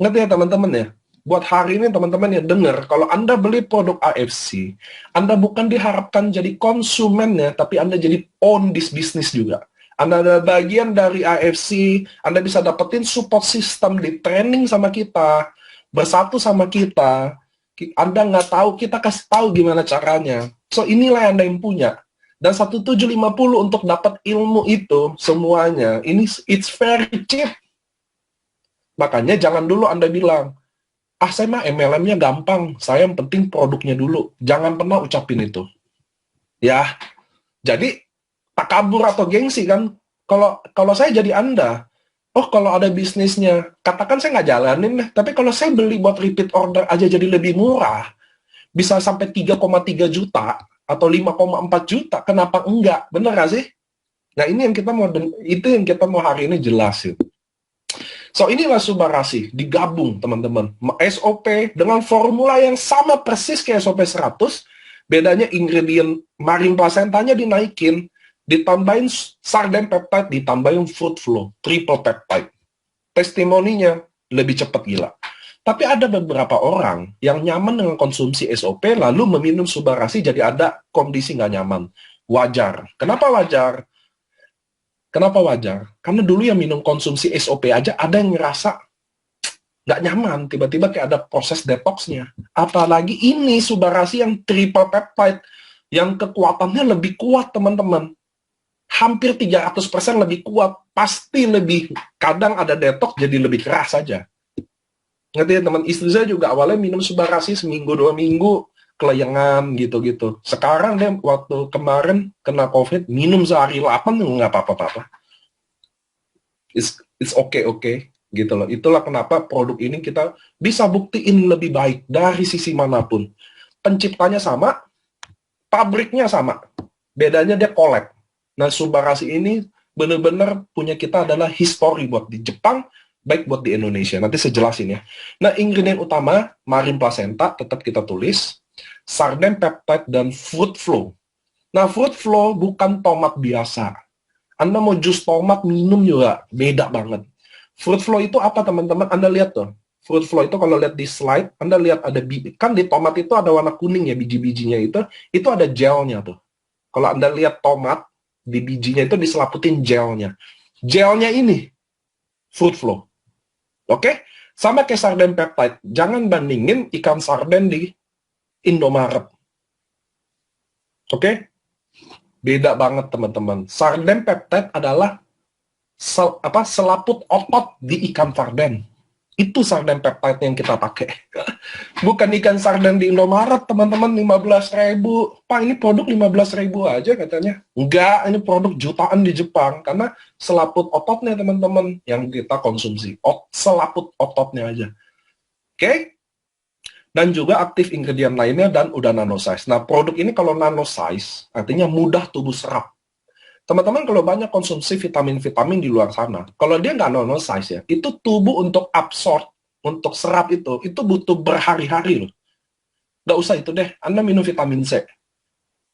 Ngerti ya teman-teman ya? buat hari ini teman-teman yang dengar, kalau Anda beli produk AFC, Anda bukan diharapkan jadi konsumennya, tapi Anda jadi own this business juga. Anda ada bagian dari AFC, Anda bisa dapetin support system di training sama kita, bersatu sama kita. Anda nggak tahu, kita kasih tahu gimana caranya. So inilah yang Anda yang punya. Dan 1750 untuk dapat ilmu itu semuanya, ini it's very cheap. Makanya jangan dulu Anda bilang, saya mah MLM-nya gampang, saya yang penting produknya dulu. Jangan pernah ucapin itu. Ya, jadi takabur atau gengsi kan. Kalau saya jadi Anda, kalau ada bisnisnya, katakan saya nggak jalanin deh, tapi kalau saya beli buat repeat order aja jadi lebih murah, bisa sampai 3,3 juta atau 5,4 juta, kenapa enggak? Bener nggak sih? Nah, ini yang kita mau hari ini jelasin. So, inilah Subarasi, digabung teman-teman. SOP dengan formula yang sama persis kayak SOP 100, bedanya ingredient marine placentanya dinaikin, ditambahin sarden peptide, ditambahin fruit flow, triple peptide. Testimoninya lebih cepat gila. Tapi ada beberapa orang yang nyaman dengan konsumsi SOP, lalu meminum Subarasi jadi ada kondisi nggak nyaman. Wajar. Kenapa wajar? Kenapa wajar? Karena dulu yang minum konsumsi SOP aja ada yang ngerasa nggak nyaman, tiba-tiba kayak ada proses detoxnya. Apalagi ini Subarasi yang triple peptide, yang kekuatannya lebih kuat, teman-teman. Hampir 300% lebih kuat, pasti lebih. Kadang ada detox jadi lebih keras saja. Ngerti ya, teman? Istri saya juga awalnya minum Subarasi seminggu, 2 minggu, kelayangan gitu-gitu. Sekarang deh, waktu kemarin kena COVID, minum sehari 8, nggak apa-apa. It's okay, gitu loh. Itulah kenapa produk ini kita bisa buktiin lebih baik dari sisi manapun. Penciptanya sama, pabriknya sama. Bedanya dia collab. Nah, Subarasi ini benar-benar punya kita adalah history buat di Jepang, baik buat di Indonesia. Nanti saya jelasin ya. Nah, ingredient utama, marine placenta, tetap kita tulis. Sarden peptide dan fruit flow. Nah, fruit flow bukan tomat biasa. Anda mau jus tomat minum juga beda banget. Fruit flow itu apa, teman-teman? Anda lihat tuh. Fruit flow itu kalau lihat di slide, Anda lihat ada kan di tomat itu ada warna kuning ya, biji-bijinya itu ada gelnya tuh. Kalau Anda lihat tomat, di bijinya itu diselaputin gelnya. Gelnya ini fruit flow. Oke? Sama kayak sarden peptide. Jangan bandingin ikan sarden di Indomaret. Oke? Beda banget, teman-teman. Sarden peptide adalah selaput otot di ikan sarden. Itu sarden peptide yang kita pakai. Bukan ikan sarden di Indomaret, teman-teman, 15.000. Pak, ini produk 15.000 aja katanya. Enggak, ini produk jutaan di Jepang. Karena selaput ototnya, teman-teman, yang kita konsumsi. Selaput ototnya aja. Oke? Dan juga aktif ingredient lainnya dan udah nano size. Nah, produk ini kalau nano size, artinya mudah tubuh serap. Teman-teman kalau banyak konsumsi vitamin-vitamin di luar sana, kalau dia nggak nano size ya, itu tubuh untuk absorb, untuk serap itu butuh berhari-hari loh. Nggak usah itu deh, Anda minum vitamin C.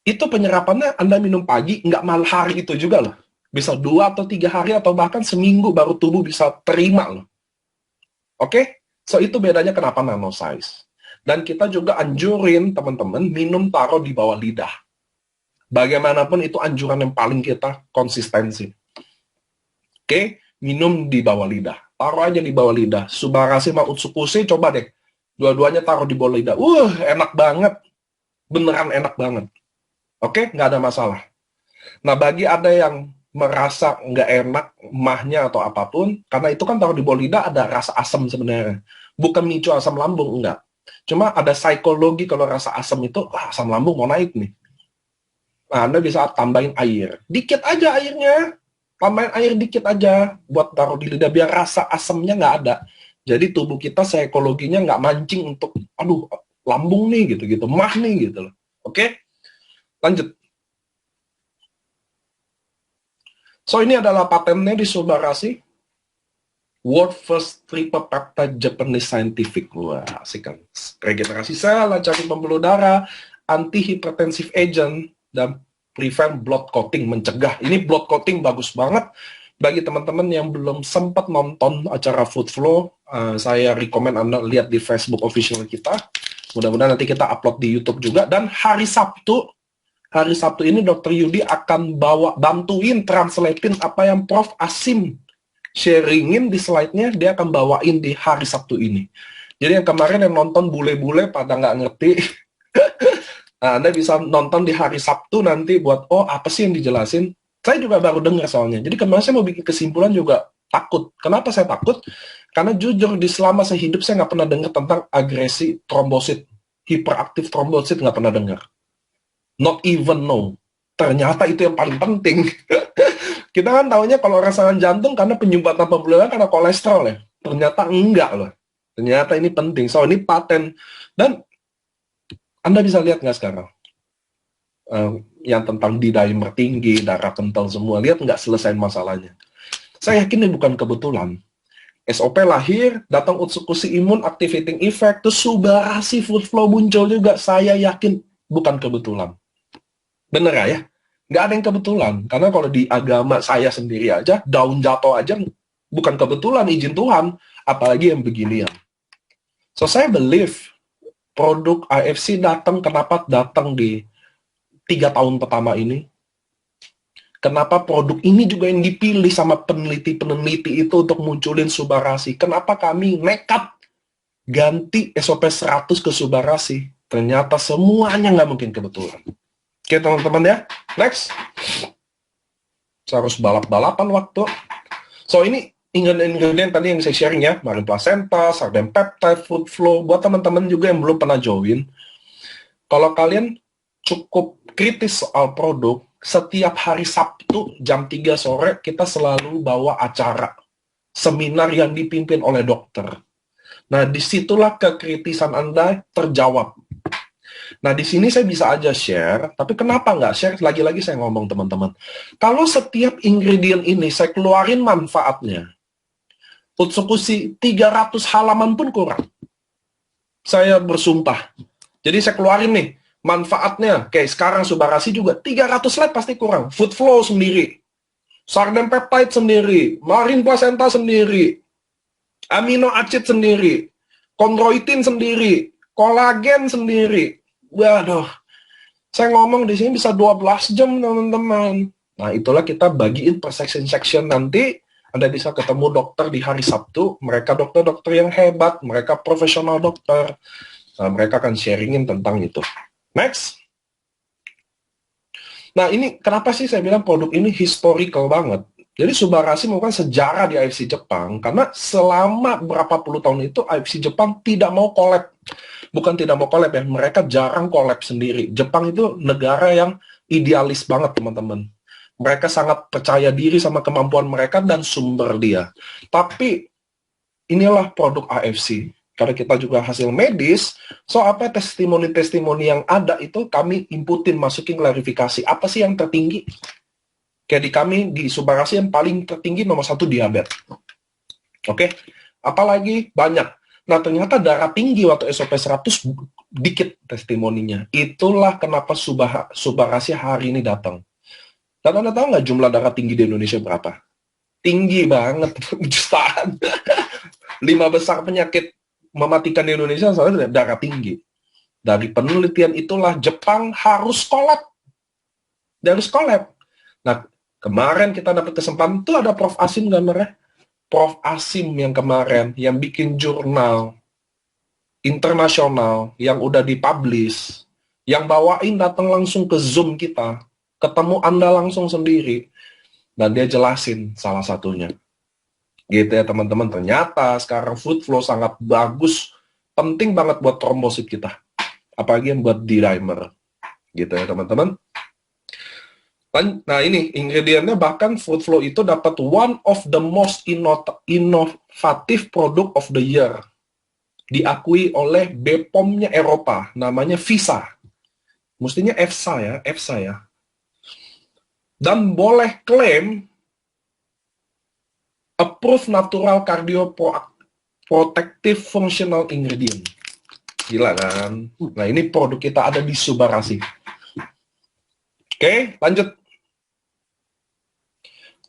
Itu penyerapannya Anda minum pagi, nggak malah hari itu juga loh. Bisa 2 atau 3 hari atau bahkan seminggu baru tubuh bisa terima loh. Oke? So itu bedanya kenapa nano size. Dan kita juga anjurin teman-teman minum taruh di bawah lidah. Bagaimanapun itu anjuran yang paling kita konsistensi. Oke, minum di bawah lidah. Taruh aja di bawah lidah. Subarasi sama Utsukushi, coba deh. Dua-duanya taruh di bawah lidah. Enak banget. Beneran enak banget. Oke, nggak ada masalah. Nah, bagi ada yang merasa nggak enak mahnya atau apapun, karena itu kan taruh di bawah lidah ada rasa asam sebenarnya. Bukan micu asam lambung, enggak. Cuma ada psikologi kalau rasa asam itu, asam lambung mau naik nih. Nah, Anda bisa tambahin air. Dikit aja airnya. Tambahin air dikit aja buat taruh di lidah biar rasa asamnya nggak ada. Jadi tubuh kita psikologinya nggak mancing untuk, aduh, lambung nih gitu-gitu, mah nih gitu loh. Oke? Lanjut. So, ini adalah patennya di Subarasi. World First Triple Peptide Japanese Scientific. Wah, asik kan. Regenerasi sel, lancarin pembuluh darah, anti-hypertensive agent, dan prevent blood clotting, mencegah. Ini blood clotting bagus banget bagi teman-teman yang belum sempat nonton acara Food Flow. saya rekomen Anda lihat di Facebook official kita. Mudah-mudahan nanti kita upload di YouTube juga. Dan hari Sabtu ini Dr. Yudi akan bantuin translatein apa yang Prof. Asim sharingin di slide-nya, dia akan bawain di hari Sabtu ini. Jadi yang kemarin yang nonton bule-bule pada nggak ngerti, nah, Anda bisa nonton di hari Sabtu nanti buat, oh apa sih yang dijelasin? Saya juga baru dengar soalnya. Jadi kemarin saya mau bikin kesimpulan juga takut. Kenapa saya takut? Karena jujur di selama saya hidup saya nggak pernah dengar tentang agresi trombosit, hiperaktif trombosit nggak pernah dengar. Not even know. Ternyata itu yang paling penting. Kita kan taunya kalau orang serangan jantung karena penyumbatan pembuluh darah karena kolesterol ya. Ternyata enggak loh. Ternyata ini penting. So ini paten. Dan Anda bisa lihat nggak sekarang? Yang tentang D-dimer tinggi, darah kental semua. Lihat nggak selesai masalahnya. Saya yakin ini bukan kebetulan. SOP lahir, datang utsikusi imun, activating effect, terus subarasi food flow muncul juga. Saya yakin bukan kebetulan. Bener ya? Nggak ada yang kebetulan. Karena kalau di agama saya sendiri aja, daun jatuh aja bukan kebetulan, izin Tuhan. Apalagi yang beginian. So, saya believe produk AFC kenapa datang di 3 tahun pertama ini? Kenapa produk ini juga yang dipilih sama peneliti-peneliti itu untuk munculin subarasi? Kenapa kami nekat ganti SOP 100 ke subarasi? Ternyata semuanya nggak mungkin kebetulan. Oke, teman-teman ya. Next. Saya harus balap-balapan waktu. So, ini ingredient tadi yang saya sharing ya, marine placenta, sarden peptide, food flow. Buat teman-teman juga yang belum pernah join, kalau kalian cukup kritis soal produk, setiap hari Sabtu jam 3 sore kita selalu bawa acara seminar yang dipimpin oleh dokter. Nah, disitulah kekritisan Anda terjawab. Nah, di sini saya bisa aja share, tapi kenapa nggak share? Lagi-lagi saya ngomong, teman-teman. Kalau setiap ingredient ini saya keluarin manfaatnya, utsikusi 300 halaman pun kurang. Saya bersumpah. Jadi saya keluarin nih, manfaatnya. Kayak sekarang subarasi juga, 300 slide pasti kurang. Food flow sendiri, sarden peptide sendiri, marine placenta sendiri, amino acid sendiri, chondroitin sendiri, kolagen sendiri. Waduh, saya ngomong di sini bisa 12 jam, teman-teman. Nah, itulah kita bagiin per section nanti. Anda bisa ketemu dokter di hari Sabtu. Mereka dokter-dokter yang hebat, mereka profesional dokter. Nah, mereka akan sharingin tentang itu. Next. Nah, ini kenapa sih saya bilang produk ini historical banget? Jadi Subarasi merupakan sejarah di AFC Jepang, karena selama berapa puluh tahun itu AFC Jepang tidak mau collab. Bukan tidak mau collab ya, mereka jarang collab sendiri. Jepang itu negara yang idealis banget, teman-teman. Mereka sangat percaya diri sama kemampuan mereka dan sumber dia. Tapi inilah produk AFC. Karena kita juga hasil medis, so apa testimoni-testimoni yang ada itu kami inputin, masukin klarifikasi. Apa sih yang tertinggi? Kayak di kami, di Subarasi yang paling tertinggi nomor 1 diabetes. Oke? Apalagi banyak. Nah, ternyata darah tinggi waktu SOP 100 dikit testimoninya. Itulah kenapa Subarasi hari ini datang. Dan Anda tahu nggak jumlah darah tinggi di Indonesia berapa? Tinggi banget, jutaan. 5 besar penyakit mematikan di Indonesia soalnya darah tinggi. Dari penelitian itulah Jepang harus collab. Dia harus collab. Nah, kemarin kita dapat kesempatan, tuh ada Prof. Asim gambarnya. Prof. Asim yang kemarin, yang bikin jurnal internasional, yang udah dipublish, yang bawain datang langsung ke Zoom kita, ketemu Anda langsung sendiri, dan dia jelasin salah satunya. Gitu ya teman-teman, ternyata sekarang food flow sangat bagus, penting banget buat trombosit kita, apalagi yang buat D-dimer. Gitu ya teman-teman. Nah ini ingredientnya, bahkan food flow itu dapat one of the most innovative product of the year, diakui oleh BPOM-nya Eropa, namanya VISA, mestinya EFSA ya, dan boleh klaim approved natural cardioprotective functional ingredient. Gila kan? Nah ini produk kita ada di Subarasi. Oke, lanjut.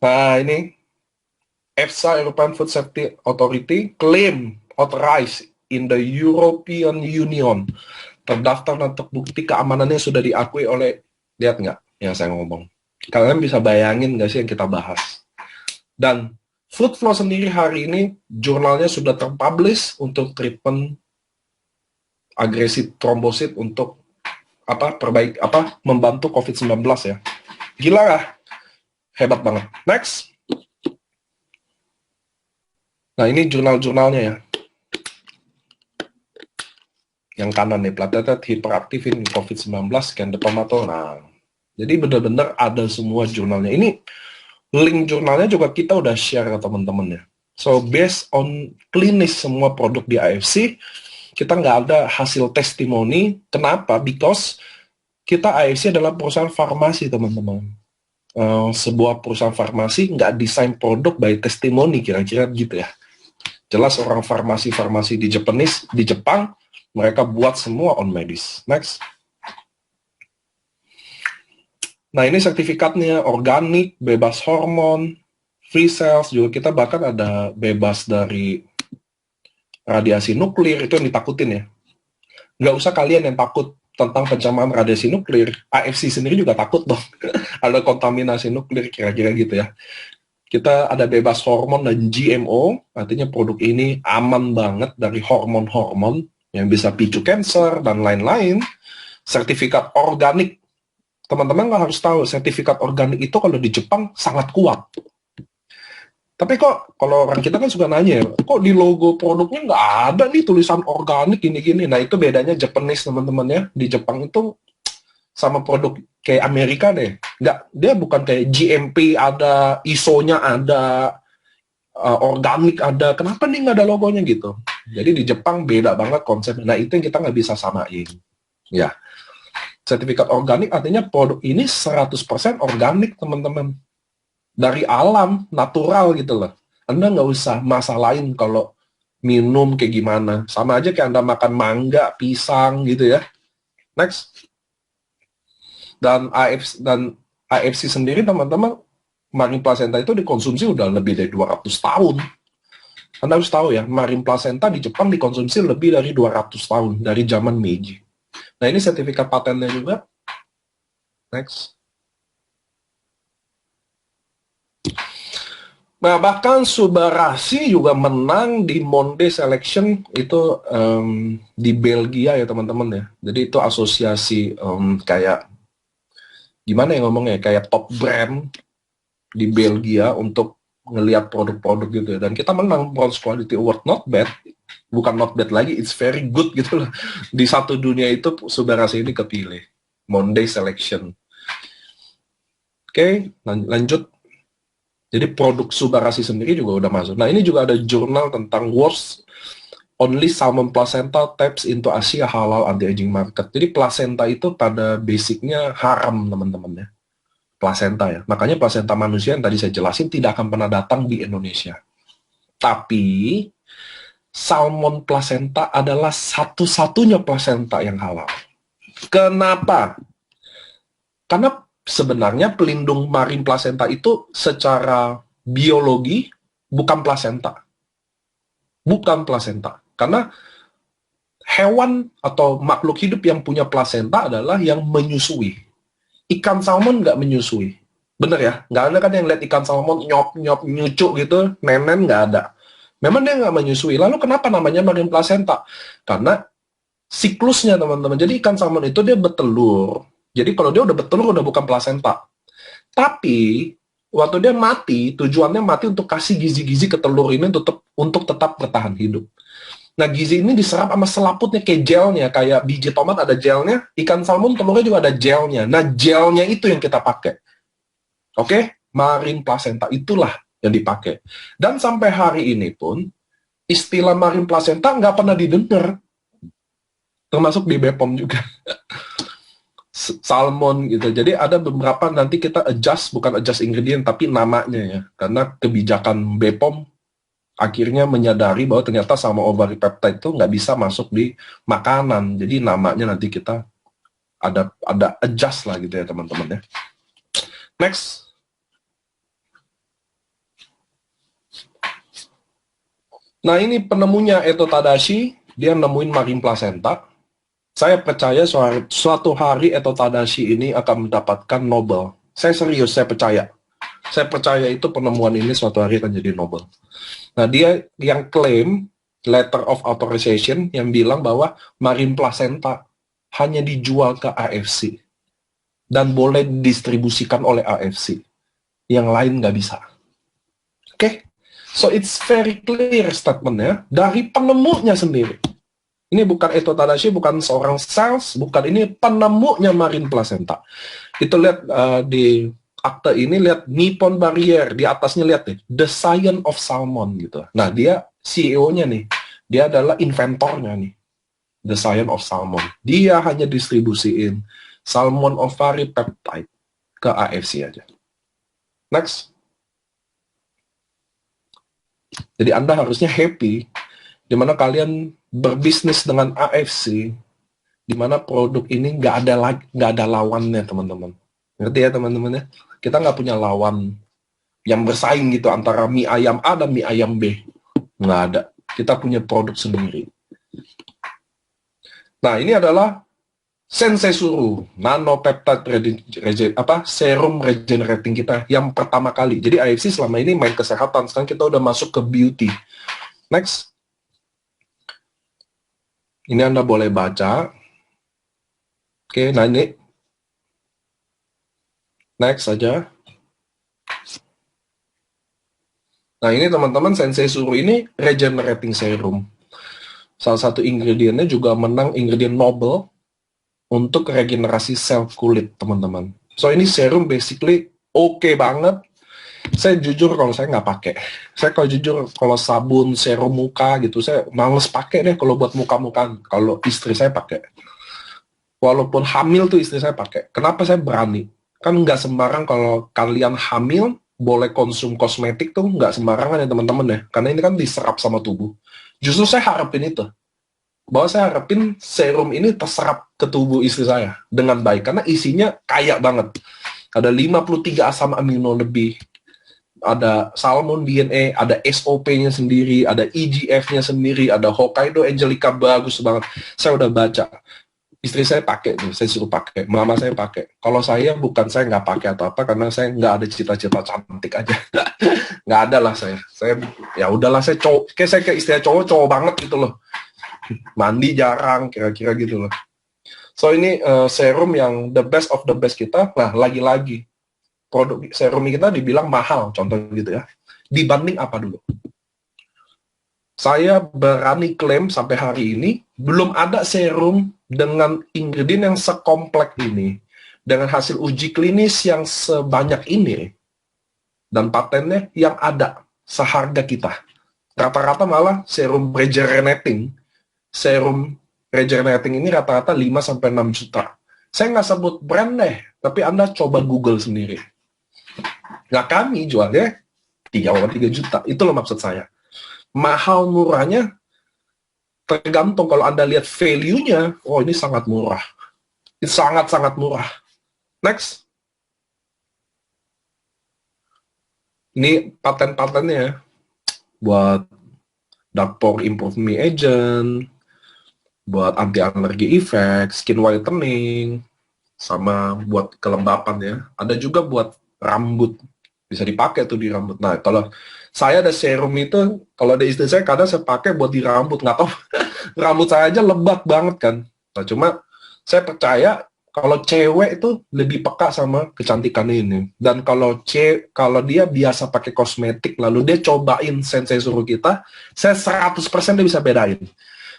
Nah, ini EFSA, European Food Safety Authority, claim authorized in the European Union, terdaftar dan terbukti keamanannya sudah diakui oleh, lihat nggak yang saya ngomong? Kalian bisa bayangin nggak sih yang kita bahas? Dan Food Flow sendiri hari ini jurnalnya sudah terpublish untuk treatment agresi trombosit untuk membantu COVID-19 ya. Gila lah, hebat banget. Next. Nah, ini jurnal-jurnalnya ya. Yang kanan nih, platelet hyperactive in COVID-19, scan tomato. Nah, jadi benar-benar ada semua jurnalnya. Ini link jurnalnya juga kita udah share ke teman-teman ya. So, based on klinis semua produk di AFC, kita nggak ada hasil testimoni. Kenapa? Because kita AFC adalah perusahaan farmasi, teman-teman. Sebuah perusahaan farmasi nggak desain produk by testimoni, kira-kira gitu ya. Jelas orang farmasi-farmasi di Jepang, mereka buat semua on medis. Next. Nah, ini sertifikatnya organik, bebas hormon, free cells, juga kita bahkan ada bebas dari radiasi nuklir, itu yang ditakutin ya. Nggak usah kalian yang takut tentang pencemaran radiasi nuklir, AFC sendiri juga takut dong. Ada kontaminasi nuklir, kira-kira gitu ya. Kita ada bebas hormon dan GMO, artinya produk ini aman banget dari hormon-hormon yang bisa picu cancer dan lain-lain. Sertifikat organik, teman-teman nggak harus tahu, sertifikat organik itu kalau di Jepang sangat kuat. Tapi kok kalau orang kita kan suka nanya, kok di logo produknya nggak ada nih tulisan organik gini-gini. Nah, itu bedanya Japanese, teman-teman ya. Di Jepang itu sama produk kayak Amerika deh. Nggak, dia bukan kayak GMP ada, ISO-nya ada, organik ada. Kenapa nih nggak ada logonya gitu? Jadi di Jepang beda banget konsepnya. Nah, itu yang kita nggak bisa samain. Ya, sertifikat organik artinya produk ini 100% organik, teman-teman. Dari alam, natural gitu loh. Anda nggak usah masalahin kalau minum kayak gimana. Sama aja kayak Anda makan mangga, pisang gitu ya. Next. Dan AFC sendiri, teman-teman, marine placenta itu dikonsumsi udah lebih dari 200 tahun. Anda harus tahu ya, marine placenta di Jepang dikonsumsi lebih dari 200 tahun, dari zaman Meiji. Nah, ini sertifikat patennya juga. Next. Nah, bahkan Subarashi juga menang di Monde Selection itu di Belgia ya, teman-teman ya. Jadi itu asosiasi kayak gimana ya ngomongnya, kayak top brand di Belgia untuk ngelihat produk-produk gitu ya. Dan kita menang Bronze Quality Award, not bad. Bukan not bad lagi, it's very good gitu loh. Di satu dunia itu Subarashi ini kepilih. Monde Selection. Oke, lanjut. Jadi produk Subarashi sendiri juga udah masuk. Nah, ini juga ada jurnal tentang worst only salmon placenta taps into Asia halal anti-aging market. Jadi placenta itu pada basicnya haram, teman-teman ya. Placenta ya. Makanya placenta manusia yang tadi saya jelasin tidak akan pernah datang di Indonesia. Tapi salmon placenta adalah satu-satunya placenta yang halal. Kenapa? Karena sebenarnya pelindung marine placenta itu secara biologi bukan placenta. Bukan placenta. Karena hewan atau makhluk hidup yang punya placenta adalah yang menyusui. Ikan salmon nggak menyusui. Bener ya? Nggak ada kan yang lihat ikan salmon nyop-nyop, nyucuk gitu, nenen nggak ada. Memang dia nggak menyusui. Lalu kenapa namanya marine placenta? Karena siklusnya, teman-teman. Jadi ikan salmon itu dia bertelur. Jadi kalau dia udah bertelur, udah bukan placenta. Tapi waktu dia mati, tujuannya mati untuk kasih gizi-gizi ke telur ini untuk tetap bertahan hidup. Nah, gizi ini diserap sama selaputnya kayak gelnya, kayak biji tomat ada gelnya, ikan salmon telurnya juga ada gelnya. Nah, gelnya itu yang kita pakai. Oke? Marine placenta itulah yang dipakai. Dan sampai hari ini pun, istilah marine placenta nggak pernah didengar. Termasuk di BPOM juga. Salmon gitu. Jadi ada beberapa nanti kita adjust, bukan adjust ingredient, tapi namanya ya. Karena kebijakan BPOM akhirnya menyadari bahwa ternyata sama ovary peptide itu nggak bisa masuk di makanan. Jadi namanya nanti kita ada adjust lah gitu ya, teman-teman ya. Next. Nah, ini penemunya Eto Tadashi, dia nemuin Marin Placenta. Saya percaya suatu hari Eto Tadashi ini akan mendapatkan Nobel. Saya serius, saya percaya. Saya percaya itu penemuan ini suatu hari akan jadi Nobel. Nah, dia yang klaim letter of authorization yang bilang bahwa Marin Placenta hanya dijual ke AFC dan boleh didistribusikan oleh AFC. Yang lain nggak bisa. Oke? Okay? So, it's very clear statement-nya dari penemunya sendiri. Ini bukan Eto Tadashi, bukan seorang sales, bukan, ini penemunya Marin Placenta. Itu lihat di akte ini, lihat Nippon Barrier, di atasnya lihat nih, The Science of Salmon gitu. Nah, dia CEO-nya nih, dia adalah inventornya nih, The Science of Salmon. Dia hanya distribusiin salmon ovary peptide ke AFC aja. Next. Jadi Anda harusnya happy di mana kalian berbisnis dengan AFC, di mana produk ini nggak ada lawannya, teman-teman. Ngerti ya, teman-teman ya? Kita nggak punya lawan yang bersaing gitu antara mie ayam A dan mie ayam B. Nggak ada. Kita punya produk sendiri. Nah, ini adalah Sensesuru, nanopeptide serum regenerating kita yang pertama kali. Jadi AFC selama ini main kesehatan, sekarang kita udah masuk ke beauty. Next. Ini Anda boleh baca. Oke, nah ini. Next saja. Nah, ini teman-teman, Sensesuru ini regenerating serum. Salah satu ingredientnya juga menang ingredient Nobel untuk regenerasi sel kulit, teman-teman. So, ini serum basically oke banget. Saya jujur kalau saya nggak pakai. Saya kalau jujur, kalau sabun, serum muka gitu, saya males pakai deh kalau buat muka-mukaan. Kalau istri saya pakai. Walaupun hamil tuh istri saya pakai. Kenapa saya berani? Kan nggak sembarang kalau kalian hamil, boleh konsum kosmetik tuh nggak sembarangan ya teman-teman ya. Karena ini kan diserap sama tubuh. Justru saya harapin itu. Bahwa saya harapin serum ini terserap ke tubuh istri saya dengan baik. Karena isinya kaya banget. Ada 53 asam amino lebih. Ada salmon DNA, ada SOP-nya sendiri, ada EGF-nya sendiri, ada Hokkaido Angelica, bagus banget. Saya udah baca. Istri saya pakai tuh, saya suruh pakai. Mama saya pakai. Kalau saya bukan, saya nggak pakai atau apa, karena saya nggak ada cita-cita cantik aja. Nggak ada lah saya. Saya ya udahlah, saya cowok. Kayak saya kayak istilah cowok banget gitu loh. Mandi jarang, kira-kira gitu loh. So ini serum yang the best of the best kita. Nah, lagi-lagi produk serum kita dibilang mahal, contoh gitu ya. Dibanding apa dulu? Saya berani klaim sampai hari ini, belum ada serum dengan ingredient yang sekompleks ini, dengan hasil uji klinis yang sebanyak ini, dan patennya yang ada seharga kita. Rata-rata malah serum regenerating ini rata-rata 5-6 juta. Saya nggak sebut brand deh, tapi Anda coba Google sendiri. Nggak, kami jualnya 3,3 juta. Itu loh maksud saya. Mahal murahnya tergantung. Kalau Anda lihat value-nya, oh ini sangat murah. Ini sangat-sangat murah. Next. Ini paten-patennya buat dark pore improvement agent, buat anti alergi effect, skin whitening, sama buat kelembapan ya. Ada juga buat rambut, bisa dipakai tuh di rambut. Nah, kalau saya ada serum itu, kalau ada istri saya kadang saya pakai buat di rambut, nggak tahu rambut saya aja lebat banget kan. Nah, cuma saya percaya kalau cewek itu lebih peka sama kecantikan ini. Dan kalau dia biasa pakai kosmetik, lalu dia cobain Sensesuru kita, saya 100% dia bisa bedain.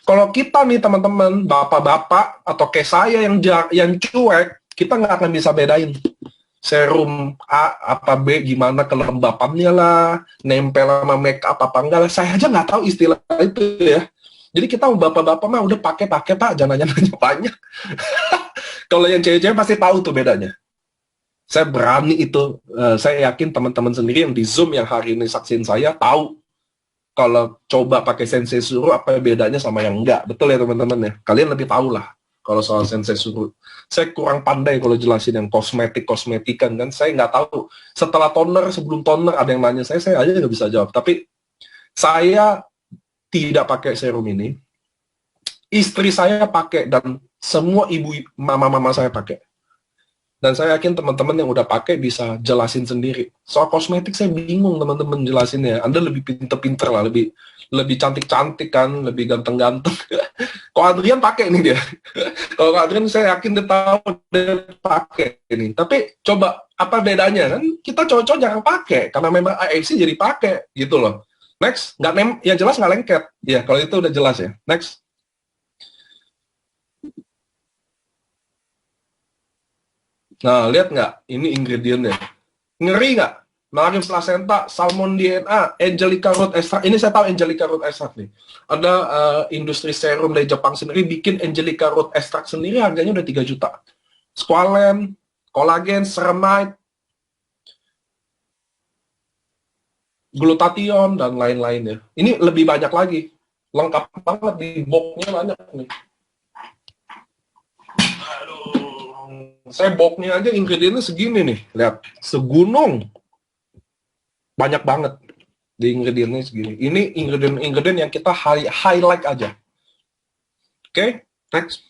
Kalau kita nih teman-teman, bapak-bapak atau kayak saya yang cuek, kita nggak akan bisa bedain serum A apa B, gimana kelembapannya lah, nempel sama make up apa enggak lah. Saya aja nggak tahu istilah itu ya. Jadi kita bapak-bapak mah udah pakai Pak, jangan nanya-nanya banyak. Kalau yang cewek-cewek pasti tahu tuh bedanya. Saya berani itu, saya yakin teman-teman sendiri yang di Zoom yang hari ini saksiin saya tahu kalau coba pakai Sensesuru apa bedanya sama yang enggak. Betul ya teman-teman ya? Kalian lebih tahu lah kalau soal Sensesuru. Saya kurang pandai kalau jelasin yang kosmetikan kan. Saya nggak tahu. Setelah toner, sebelum toner ada yang nanya saya aja nggak bisa jawab. Tapi saya tidak pakai serum ini. Istri saya pakai dan semua ibu mama-mama saya pakai. Dan saya yakin teman-teman yang udah pakai bisa jelasin sendiri. Soal kosmetik saya bingung teman-teman jelasinnya. Anda lebih pinter-pinter lah, lebih cantik-cantik kan, lebih ganteng-ganteng. Kalau Adrian pakai nih dia. Kalau Adrian saya yakin dia tahu dia pakai ini. Tapi coba apa bedanya kan? Kita cowok-cowok jarang pakai karena memang AAC jadi pakai gitu loh. Next, ya jelas nggak lengket. Ya kalau itu udah jelas ya. Next. Nah, lihat nggak? Ini ingredientnya. Ngeri nggak? Malaria placenta, salmon DNA, Angelica root extract. Ini saya tahu Angelica root extract nih. Ada industri serum dari Jepang sendiri bikin Angelica root extract sendiri harganya udah 3 juta. Squalene, kolagen, ceramide, glutathione, dan lain-lainnya. Ini lebih banyak lagi. Lengkap banget di boxnya banyak nih. Saya boxnya aja ingredientnya segini nih. Lihat, segunung. Banyak banget di ingredientnya segini. Ini ingredient yang kita highlight aja. Oke, next.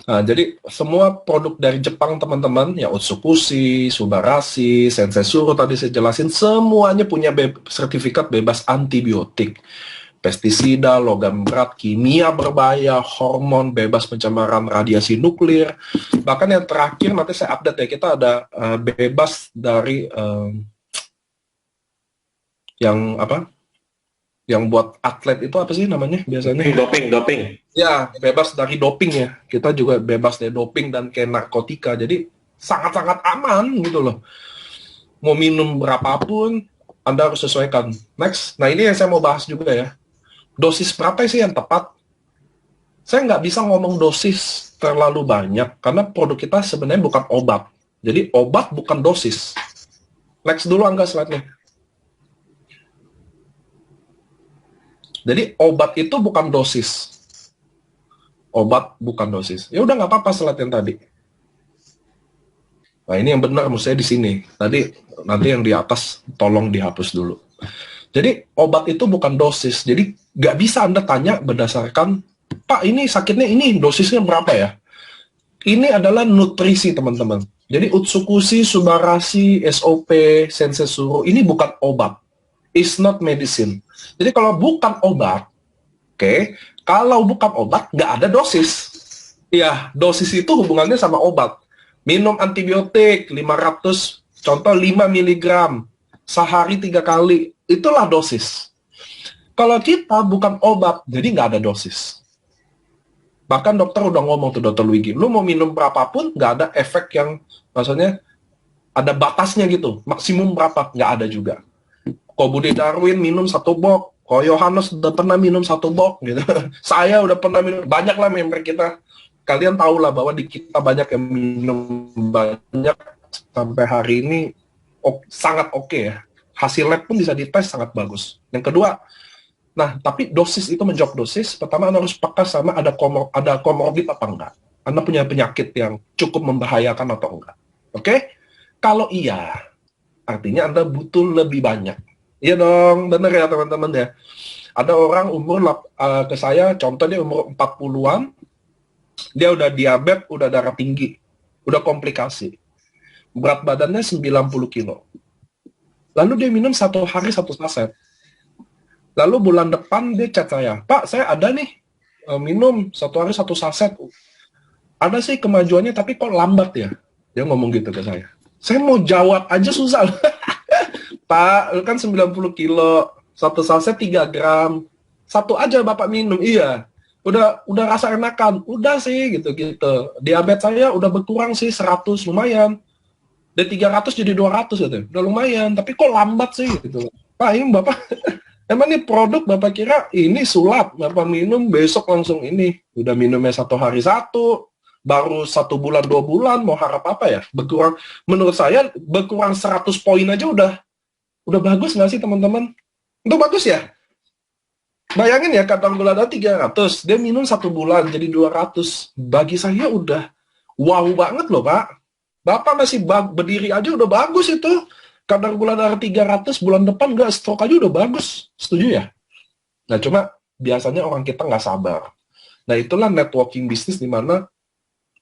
Nah, jadi semua produk dari Jepang teman-teman, ya Otsukushi, Subarashi, Sensei Suro tadi saya jelasin, semuanya punya sertifikat bebas antibiotik. Pestisida, logam berat, kimia berbahaya, hormon, bebas pencemaran radiasi nuklir. Bahkan yang terakhir nanti saya update ya, kita ada bebas dari yang apa? Yang buat atlet itu apa sih namanya biasanya? Doping. Ya, bebas dari doping ya. Kita juga bebas dari doping dan kayak narkotika. Jadi sangat-sangat aman gitu loh. Mau minum berapapun, Anda harus sesuaikan. Next. Nah ini yang saya mau bahas juga ya. Dosis berapa sih yang tepat? Saya nggak bisa ngomong dosis terlalu banyak, karena produk kita sebenarnya bukan obat. Jadi obat bukan dosis. Next dulu Angga slide-nya. Jadi obat itu bukan dosis. Obat bukan dosis. Ya udah nggak apa-apa slide yang tadi. Nah ini yang benar menurut saya di sini. Tadi nanti yang di atas tolong dihapus dulu. Jadi obat itu bukan dosis. Jadi nggak bisa Anda tanya berdasarkan, Pak ini sakitnya ini dosisnya berapa ya? Ini adalah nutrisi teman-teman. Jadi Utsukushi, Subarashi, SOP, Sensei Suro, ini bukan obat. It's not medicine. Jadi kalau bukan obat, oke, kalau bukan obat nggak ada dosis. Ya, dosis itu hubungannya sama obat. Minum antibiotik 500, contoh 5 miligram sehari 3 kali. Itulah dosis. Kalau kita bukan obat, jadi nggak ada dosis. Bahkan dokter udah ngomong tuh, Dokter Luigi, lu mau minum berapapun, nggak ada efek yang, maksudnya, ada batasnya gitu. Maksimum berapa? Nggak ada juga. Kok Budi Darwin minum 1 box, kok Yohanes udah pernah minum 1 box, gitu. Saya udah pernah minum, banyak lah member kita. Kalian tahu lah bahwa di kita banyak yang minum banyak, sampai hari ini sangat oke ya. Hasil lab pun bisa dites sangat bagus. Yang kedua, nah tapi dosis itu menjawab dosis. Pertama Anda harus peka sama ada komorbid apa enggak. Anda punya penyakit yang cukup membahayakan atau enggak. Oke? Kalau iya, artinya Anda butuh lebih banyak. Iya dong, bener ya teman-teman ya. Ada orang umur ke saya, contohnya umur 40-an, dia udah diabetes, udah darah tinggi, udah komplikasi. Berat badannya 90 kilo. Lalu dia minum 1 hari 1 saset. Lalu bulan depan dia chat saya, Pak, saya ada nih minum 1 hari 1 saset. Ada sih kemajuannya, tapi kok lambat ya? Dia ngomong gitu ke saya. Saya mau jawab aja susah. Pak, lu kan 90 kilo, 1 saset 3 gram. 1 aja Bapak minum, iya. Udah rasa enakan, udah sih gitu-gitu. Diabetes saya udah berkurang sih 100, lumayan. Dari 300 jadi 200 gitu. Udah lumayan, tapi kok lambat sih gitu. Pak, ini Bapak emang ini produk Bapak kira ini sulap, Bapak minum besok langsung ini. Udah minumnya 1 hari 1, baru 1 bulan 2 bulan, mau harap apa ya? Berkurang, menurut saya berkurang 100 poin aja udah bagus nggak sih teman-teman? Itu bagus ya? Bayangin ya, kata gula darah 300, dia minum 1 bulan jadi 200. Bagi saya udah wow banget loh Pak. Bapak masih berdiri aja udah bagus itu. Kadar gula darah 300, bulan depan nggak stroke aja udah bagus. Setuju ya? Nah, cuma biasanya orang kita nggak sabar. Nah, itulah networking bisnis di mana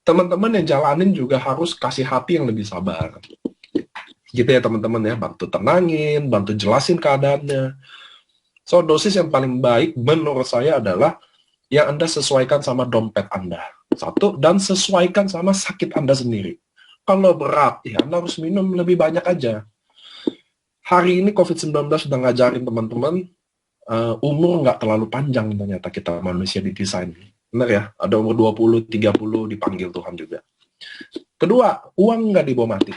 teman-teman yang jalanin juga harus kasih hati yang lebih sabar. Gitu ya teman-teman ya, bantu tenangin, bantu jelasin keadaannya. So, dosis yang paling baik menurut saya adalah yang Anda sesuaikan sama dompet Anda. Satu, dan sesuaikan sama sakit Anda sendiri. Kalau berat, ya Anda harus minum lebih banyak aja. Hari ini COVID-19 sudah ngajarin teman-teman, umur nggak terlalu panjang ternyata kita manusia didesain. Benar ya, ada umur 20, 30 dipanggil Tuhan juga. Kedua, uang nggak dibawa mati.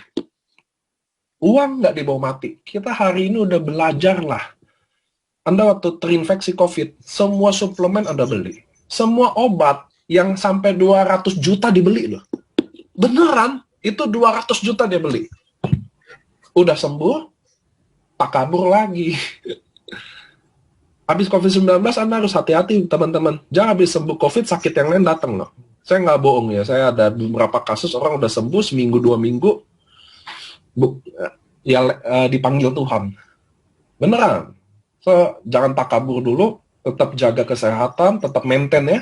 Uang nggak dibawa mati. Kita hari ini udah belajar lah. Anda waktu terinfeksi COVID, semua suplemen Anda beli. Semua obat yang sampai 200 juta dibeli loh. Beneran, itu 200 juta dia beli. Udah sembuh, tak kabur lagi. Habis COVID-19, Anda harus hati-hati, teman-teman. Jangan habis sembuh COVID, sakit yang lain datang loh. Saya nggak bohong ya, saya ada beberapa kasus orang udah sembuh, seminggu, 2 minggu, dipanggil Tuhan. Beneran. So, jangan takabur dulu, tetap jaga kesehatan, tetap maintain ya.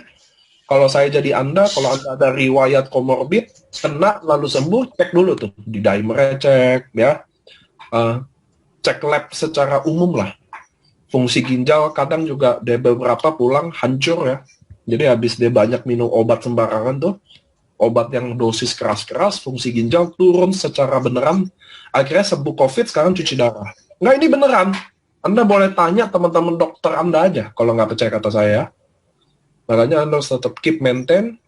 Kalau saya jadi Anda, kalau Anda ada riwayat komorbid, kena lalu sembuh, cek dulu tuh. Di dimer cek, ya. Cek lab secara umum lah. Fungsi ginjal kadang juga dia beberapa pulang hancur ya. Jadi habis dia banyak minum obat sembarangan tuh, obat yang dosis keras-keras, fungsi ginjal turun secara beneran. Akhirnya sembuh COVID, sekarang cuci darah. Nggak, ini beneran. Anda boleh tanya teman-teman dokter Anda aja, kalau nggak percaya kata saya. Makanya Anda harus tetap keep maintain.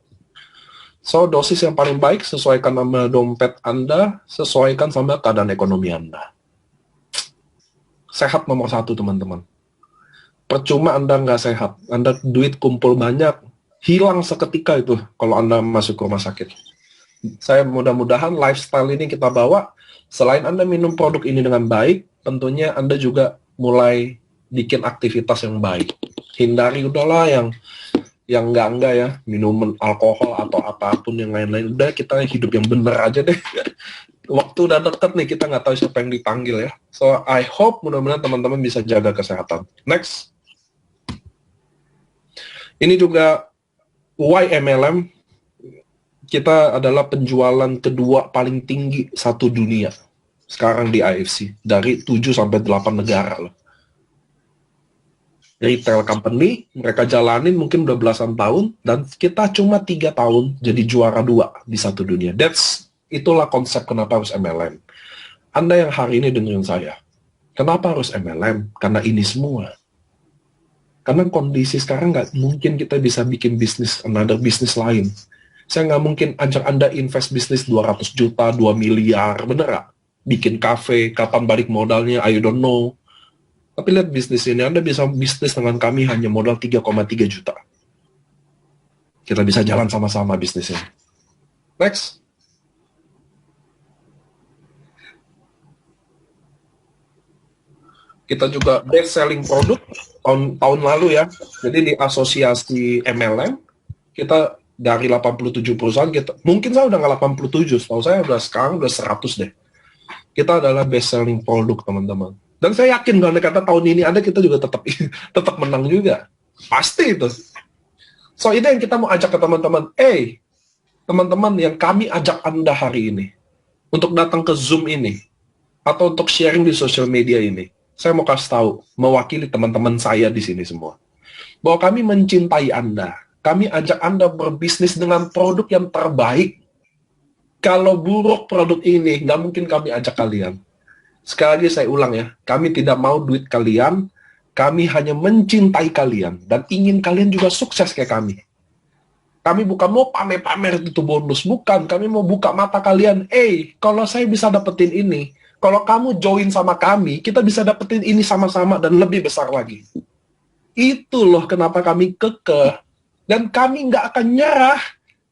So, dosis yang paling baik sesuaikan sama dompet Anda, sesuaikan sama keadaan ekonomi Anda. Sehat nomor 1, teman-teman. Percuma Anda nggak sehat. Anda duit kumpul banyak, hilang seketika itu kalau Anda masuk ke rumah sakit. Saya mudah-mudahan lifestyle ini kita bawa, selain Anda minum produk ini dengan baik, tentunya Anda juga mulai bikin aktivitas yang baik. Hindari udahlah yang enggak ya, minuman alkohol atau apapun yang lain-lain. Udah kita hidup yang bener aja deh. Waktu udah deket nih, kita nggak tahu siapa yang dipanggil ya. So, I hope mudah-mudahan teman-teman bisa jaga kesehatan. Next. Ini juga YMLM, kita adalah penjualan kedua paling tinggi satu dunia sekarang di IFC, dari 7 sampai 8 negara loh. Retail company, mereka jalanin mungkin udah belasan tahun, dan kita cuma 3 tahun jadi juara 2 di satu dunia. Itulah konsep kenapa harus MLM. Anda yang hari ini dengerin saya, kenapa harus MLM? Karena ini semua. Karena kondisi sekarang nggak mungkin kita bisa bikin bisnis, another bisnis lain. Saya nggak mungkin ajak Anda invest bisnis 200 juta, 2 miliar, bener nggak? Bikin kafe, kapan balik modalnya, I don't know. Tapi lihat bisnis ini, Anda bisa bisnis dengan kami hanya modal 3,3 juta. Kita bisa jalan sama-sama bisnisnya. Next. Kita juga best selling produk tahun lalu ya. Jadi di asosiasi MLM, kita dari 87 perusahaan, mungkin saya udah nggak 87, setahu saya sekarang udah 100 deh. Kita adalah best selling produk, teman-teman. Dan saya yakin kalau kata tahun ini ada, kita juga tetap menang juga. Pasti itu. So, ini yang kita mau ajak ke teman-teman. Teman-teman yang kami ajak Anda hari ini, untuk datang ke Zoom ini, atau untuk sharing di sosial media ini, saya mau kasih tahu, mewakili teman-teman saya di sini semua, bahwa kami mencintai Anda. Kami ajak Anda berbisnis dengan produk yang terbaik. Kalau buruk produk ini, nggak mungkin kami ajak kalian. Sekali lagi saya ulang ya, kami tidak mau duit kalian, kami hanya mencintai kalian, dan ingin kalian juga sukses kayak kami. Kami bukan mau pamer-pamer itu bonus, bukan. Kami mau buka mata kalian, kalau saya bisa dapetin ini, kalau kamu join sama kami, kita bisa dapetin ini sama-sama dan lebih besar lagi. Itu loh kenapa kami kekeh. Dan kami nggak akan nyerah,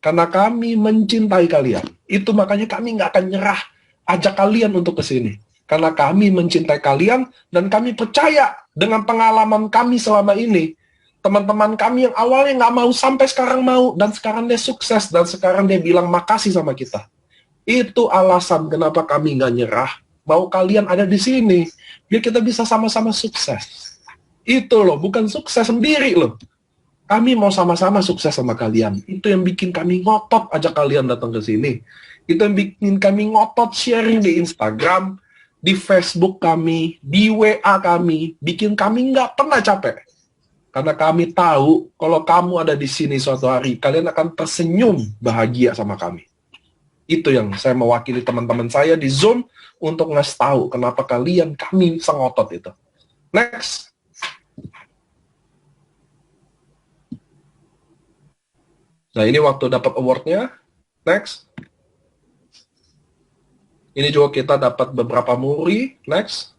karena kami mencintai kalian. Itu makanya kami nggak akan nyerah, ajak kalian untuk kesini. Karena kami mencintai kalian, dan kami percaya dengan pengalaman kami selama ini. Teman-teman kami yang awalnya nggak mau, sampai sekarang mau, dan sekarang dia sukses, dan sekarang dia bilang makasih sama kita. Itu alasan kenapa kami nggak nyerah. Mau kalian ada di sini, biar kita bisa sama-sama sukses. Itu loh, bukan sukses sendiri loh. Kami mau sama-sama sukses sama kalian. Itu yang bikin kami ngotot ajak kalian datang ke sini. Itu yang bikin kami ngotot sharing di Instagram, di Facebook kami, di WA kami. Bikin kami nggak pernah capek. Karena kami tahu kalau kamu ada di sini suatu hari, kalian akan tersenyum bahagia sama kami. Itu yang saya mewakili teman-teman saya di Zoom untuk ngasih tahu kenapa kami sengotot itu. Next. Nah, ini waktu dapat award-nya. Next. Ini juga kita dapat beberapa muri. Next.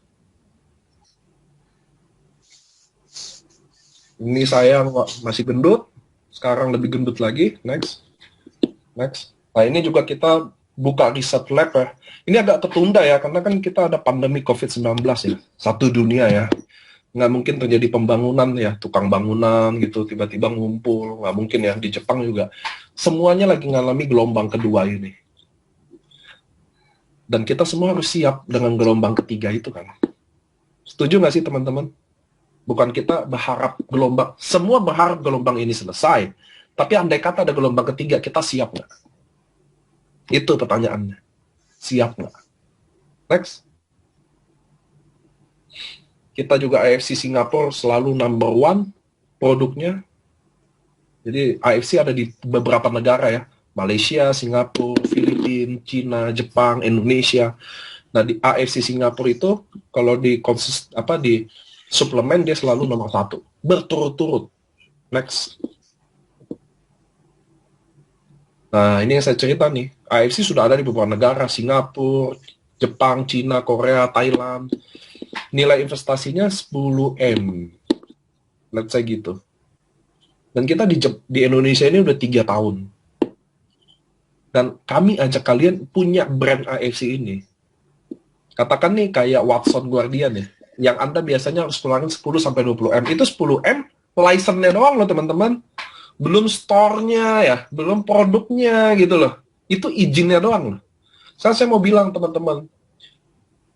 Ini saya masih gendut. Sekarang lebih gendut lagi. Next. Next. Nah, ini juga kita buka riset lab ya. Ini agak tertunda ya, karena kan kita ada pandemi COVID-19 ya. Satu dunia ya. Nggak mungkin terjadi pembangunan ya, tukang bangunan gitu, tiba-tiba ngumpul. Nggak mungkin ya, di Jepang juga. Semuanya lagi ngalami gelombang kedua ini. Dan kita semua harus siap dengan gelombang ketiga itu kan. Setuju nggak sih teman-teman? Bukan kita berharap semua berharap gelombang ini selesai. Tapi andai kata ada gelombang ketiga, kita siap nggak? Itu pertanyaannya. Siap nggak? Next. Kita juga AFC Singapura selalu number one produknya. Jadi AFC ada di beberapa negara ya. Malaysia, Singapura, Filipina, Cina, Jepang, Indonesia. Nah di AFC Singapura itu kalau di suplemen dia selalu nomor 1. Berturut-turut. Next. Nah ini yang saya cerita nih. AFC sudah ada di beberapa negara. Singapura, Jepang, Cina, Korea, Thailand. Nilai investasinya 10M. Let's say gitu. Dan kita di Indonesia ini udah 3 tahun. Dan kami ajak kalian punya brand AFC ini. Katakan nih kayak Watson Guardian ya. Yang Anda biasanya harus keluarin 10-20M. Itu 10M license-nya doang loh teman-teman. Belum store-nya ya. Belum produknya gitu loh. Itu izinnya doang loh. Saya mau bilang teman-teman.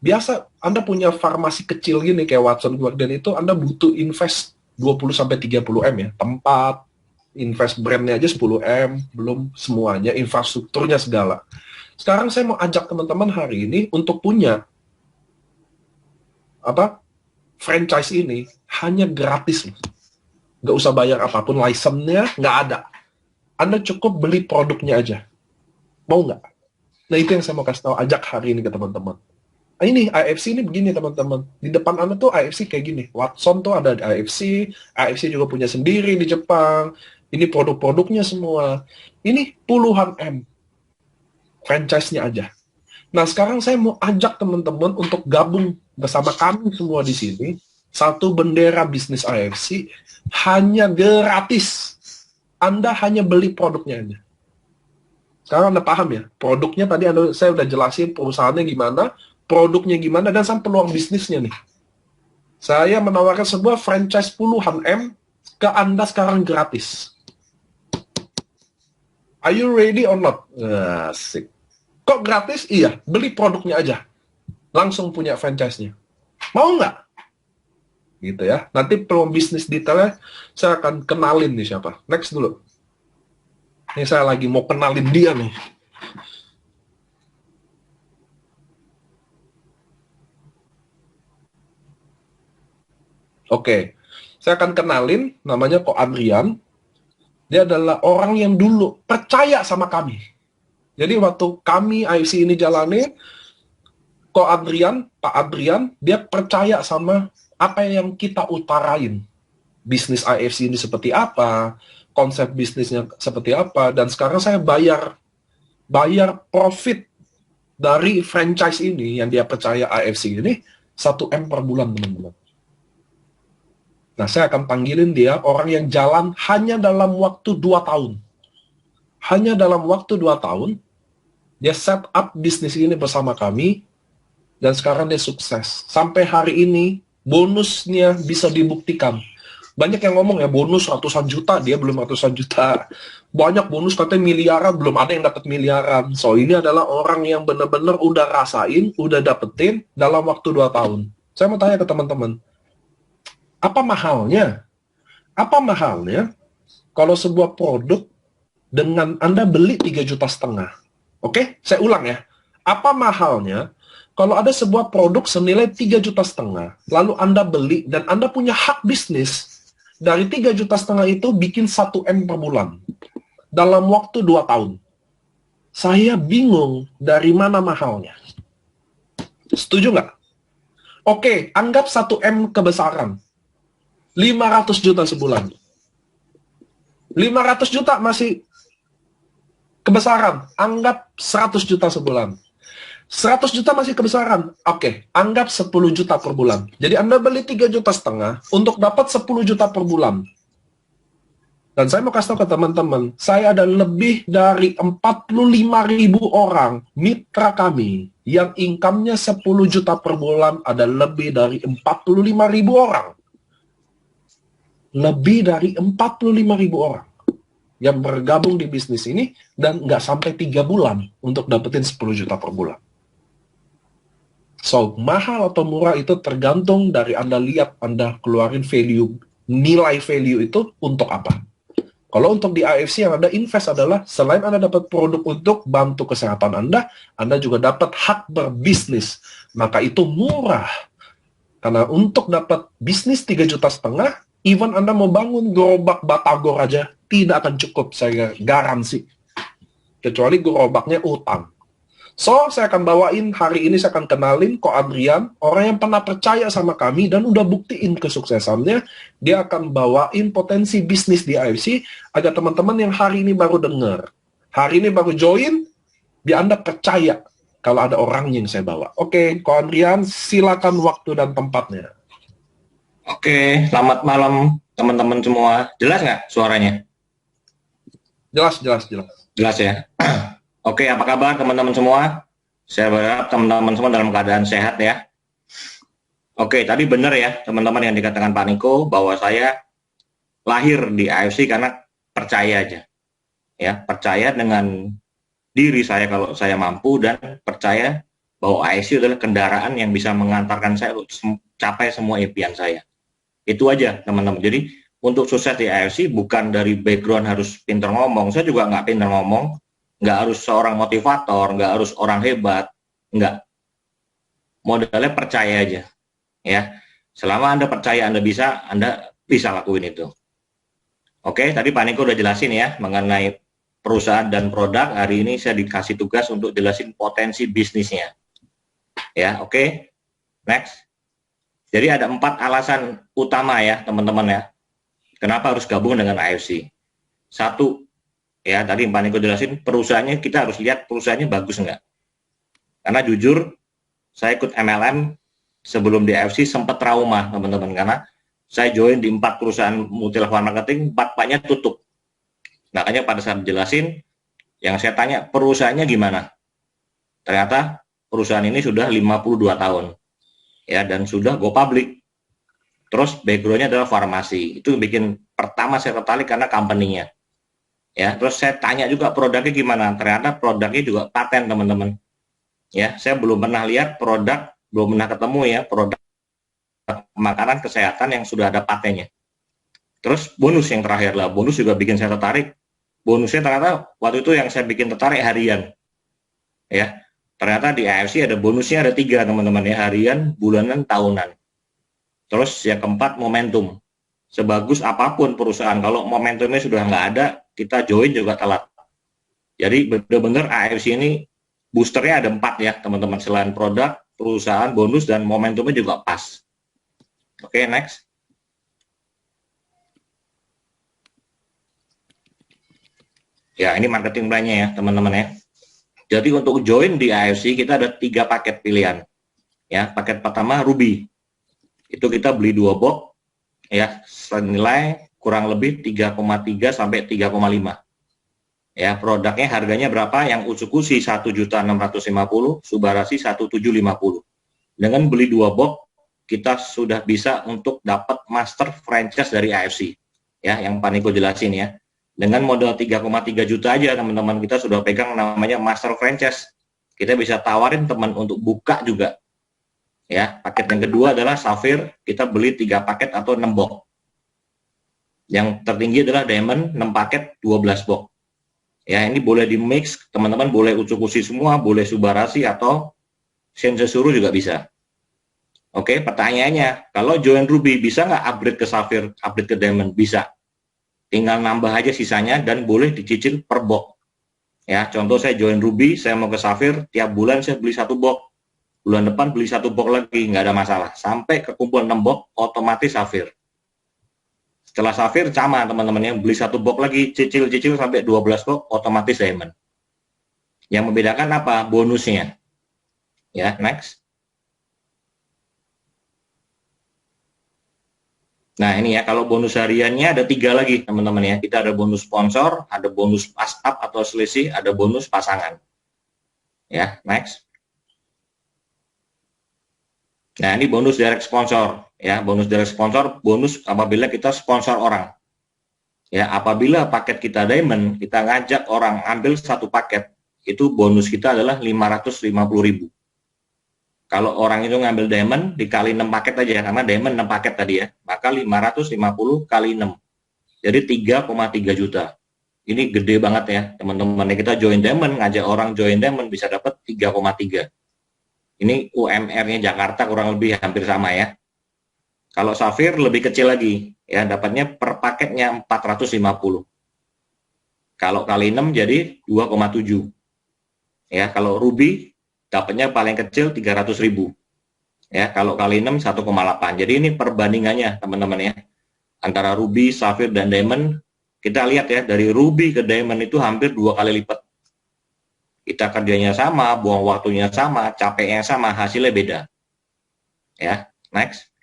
Biasa Anda punya farmasi kecil gini kayak Watson Guardian itu Anda butuh invest 20-30M ya. Tempat, invest brandnya aja 10M, belum semuanya, infrastrukturnya segala. Sekarang saya mau ajak teman-teman hari ini untuk punya franchise ini hanya gratis. Nggak usah bayar apapun, license-nya nggak ada. Anda cukup beli produknya aja. Mau nggak? Nah itu yang saya mau kasih tahu, ajak hari ini ke teman-teman. Ini AFC ini begini teman-teman. Di depan Anda tuh AFC kayak gini. Watson tuh ada di AFC juga punya sendiri di Jepang. Ini produk-produknya semua. Ini puluhan M. Franchise-nya aja. Nah, sekarang saya mau ajak teman-teman untuk gabung bersama kami semua di sini. Satu bendera bisnis AFC hanya gratis. Anda hanya beli produknya aja. Sekarang Anda paham ya? Produknya tadi saya udah jelasin perusahaannya gimana, produknya gimana, dan sampai peluang bisnisnya nih. Saya menawarkan sebuah franchise puluhan M ke Anda sekarang gratis. Are you ready or not? Asik. Kok gratis? Iya, beli produknya aja. Langsung punya franchise-nya. Mau nggak? Gitu ya. Nanti peluang bisnis detailnya saya akan kenalin nih siapa. Next dulu. Ini saya lagi mau kenalin dia nih. Oke, saya akan kenalin, namanya Ko Adrian. Dia adalah orang yang dulu percaya sama kami. Jadi waktu kami AFC ini jalani, Ko Adrian, Pak Adrian, dia percaya sama apa yang kita utarain. Bisnis AFC ini seperti apa, konsep bisnisnya seperti apa, dan sekarang saya bayar profit dari franchise ini yang dia percaya AFC ini 1M per bulan, teman-teman. Nah, saya akan panggilin dia orang yang jalan hanya dalam waktu 2 tahun. Hanya dalam waktu 2 tahun, dia set up bisnis ini bersama kami, dan sekarang dia sukses. Sampai hari ini, bonusnya bisa dibuktikan. Banyak yang ngomong ya bonus ratusan juta, dia belum ratusan juta. Banyak bonus katanya miliaran, belum ada yang dapat miliaran. So ini adalah orang yang benar-benar udah rasain, udah dapetin dalam waktu 2 tahun. Saya mau tanya ke teman-teman, apa mahalnya? Apa mahalnya kalau sebuah produk dengan Anda beli 3,5 juta? Oke, saya ulang ya. Apa mahalnya kalau ada sebuah produk senilai 3,5 juta, lalu Anda beli dan Anda punya hak bisnis dari 3,5 juta itu bikin 1 M per bulan dalam waktu 2 tahun. Saya bingung dari mana mahalnya. Setuju nggak? Oke, anggap 1 M kebesaran. 500 juta sebulan. 500 juta masih kebesaran. Anggap 100 juta sebulan. 100 juta masih kebesaran. Oke, anggap 10 juta per bulan. Jadi Anda beli 3,5 juta untuk dapat 10 juta per bulan. Dan saya mau kasih tahu ke teman-teman, saya ada lebih dari 45.000 orang mitra kami yang income-nya 10 juta per bulan, ada lebih dari 45.000 orang. Lebih dari 45.000 orang yang bergabung di bisnis ini dan nggak sampai 3 bulan untuk dapetin 10 juta per bulan. So, mahal atau murah itu tergantung dari Anda lihat, Anda keluarin value, nilai value itu untuk apa. Kalau untuk di AFC yang Anda invest adalah, selain Anda dapat produk untuk bantu kesehatan Anda juga dapat hak berbisnis. Maka itu murah. Karena untuk dapat bisnis 3,5 juta, even Anda mau bangun gerobak batagor aja, tidak akan cukup, saya garansi. Kecuali gerobaknya utang. So, saya akan bawain, hari ini saya akan kenalin Ko Adrian, orang yang pernah percaya sama kami dan udah buktiin kesuksesannya. Dia akan bawain potensi bisnis di AFC, agar teman-teman yang hari ini baru dengar, hari ini baru join, biar Anda percaya kalau ada orang yang saya bawa. Oke, Ko Adrian, silakan waktu dan tempatnya. Oke, selamat malam teman-teman semua. Jelas nggak suaranya? Jelas. Jelas ya. Oke, apa kabar teman-teman semua? Saya berharap teman-teman semua dalam keadaan sehat ya. Oke, tadi benar ya teman-teman yang dikatakan Pak Niko bahwa saya lahir di AFC karena percaya aja. Ya, percaya dengan diri saya kalau saya mampu dan percaya bahwa AFC adalah kendaraan yang bisa mengantarkan saya untuk capai semua impian saya. Itu aja teman-teman. Jadi untuk sukses di AFC bukan dari background harus pintar ngomong. Saya juga nggak pintar ngomong, nggak harus seorang motivator, nggak harus orang hebat, nggak. Modalnya percaya aja, ya. Selama Anda percaya Anda bisa lakuin itu. Oke, tadi Pak Niko udah jelasin ya mengenai perusahaan dan produk. Hari ini saya dikasih tugas untuk jelasin potensi bisnisnya. Ya, oke. Next. Jadi ada 4 alasan utama ya teman-teman ya, kenapa harus gabung dengan AFC. 1, ya tadi Pak Niko jelasin, perusahaannya kita harus lihat perusahaannya bagus nggak. Karena jujur, saya ikut MLM sebelum di AFC sempat trauma teman-teman, karena saya join di 4 perusahaan multi level marketing, 4-4-nya tutup. Makanya pada saat jelasin, yang saya tanya perusahaannya gimana. Ternyata perusahaan ini sudah 52 tahun. Ya, dan sudah go public. Terus backgroundnya adalah farmasi. Itu bikin pertama saya tertarik karena company-nya. Ya, terus saya tanya juga produknya gimana. Ternyata produknya juga paten teman-teman. Ya, saya belum pernah lihat produk, belum pernah ketemu ya produk makanan kesehatan yang sudah ada patennya. Terus bonus yang terakhir lah, bonus juga bikin saya tertarik. Bonusnya ternyata waktu itu yang saya bikin tertarik harian. Ya. Ternyata di AFC ada bonusnya, ada 3 teman-teman ya, harian, bulanan, tahunan. Terus yang keempat momentum. Sebagus apapun perusahaan, kalau momentumnya sudah nggak ada, kita join juga telat. Jadi benar-benar AFC ini boosternya ada 4 ya teman-teman, selain produk, perusahaan, bonus, dan momentumnya juga pas. Oke, next. Ya, ini marketing plan-nya ya teman-teman ya. Jadi untuk join di AFC kita ada 3 paket pilihan. Ya, paket pertama Ruby. Itu kita beli 2 box ya, senilai kurang lebih 3,3 sampai 3,5. Ya, produknya harganya berapa? Yang Utsukushi 1.650.000, Subarasi 1.750. Dengan beli 2 box kita sudah bisa untuk dapat master franchise dari AFC. Ya, yang Pak Niko jelasin ya. Dengan modal 3,3 juta aja teman-teman kita sudah pegang namanya master franchise. Kita bisa tawarin teman untuk buka juga. Ya, paket yang kedua adalah Sapphire, kita beli 3 paket atau 6 box. Yang tertinggi adalah Diamond 6 paket 12 box. Ya, ini boleh di mix, teman-teman boleh ucuk-uci semua, boleh subarasi atau sensesuru juga bisa. Oke, pertanyaannya, kalau join Ruby bisa nggak upgrade ke Sapphire, upgrade ke Diamond? Bisa. Tinggal nambah aja sisanya dan boleh dicicil per box. Ya, contoh saya join Ruby, saya mau ke Sapphire, tiap bulan saya beli 1 box. Bulan depan beli 1 box lagi, nggak ada masalah. Sampai ke kumpul 6 box, otomatis Sapphire. Setelah Sapphire sama teman-teman yang beli 1 box lagi, cicil-cicil sampai 12 box, otomatis Diamond. Yang membedakan apa? Bonusnya. Ya, next. Nah ini ya, kalau bonus hariannya ada 3 lagi teman-teman ya. Kita ada bonus sponsor, ada bonus pass up atau selisih, ada bonus pasangan. Ya, next. Nah ini bonus direct sponsor. Ya, bonus direct sponsor, bonus apabila kita sponsor orang. Ya, apabila paket kita Diamond, kita ngajak orang ambil 1 paket, itu bonus kita adalah 550.000. Kalau orang itu ngambil Diamond dikali 6 paket aja, karena Diamond 6 paket tadi ya, maka 550 kali 6. Jadi 3,3 juta. Ini gede banget ya, teman-teman. Kita join Diamond, ngajak orang join Diamond bisa dapat 3,3. Ini UMR-nya Jakarta kurang lebih hampir sama ya. Kalau Sapphire lebih kecil lagi, ya dapatnya per paketnya 450. Kalau kali 6 jadi 2,7. Ya, kalau Ruby dapatnya paling kecil 300.000. Ya, kalau kali 6 1,8. Jadi ini perbandingannya teman-teman ya. Antara Ruby, Sapphire dan Diamond, kita lihat ya dari Ruby ke Diamond itu hampir 2 kali lipat. Kita kerjanya sama, buang waktunya sama, capeknya sama, hasilnya beda. Ya, next.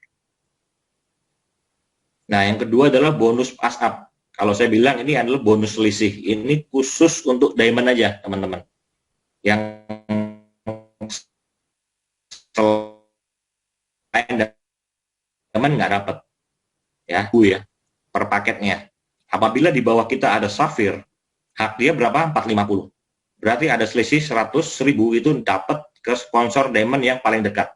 Nah, yang kedua adalah bonus pass up. Kalau saya bilang ini adalah bonus selisih. Ini khusus untuk Diamond aja, teman-teman. Yang selain Diamond nggak dapat. Ya, per paketnya. Apabila di bawah kita ada Sapphire, hak dia berapa? 450. Berarti ada selisih 100.000 itu dapat ke sponsor Diamond yang paling dekat.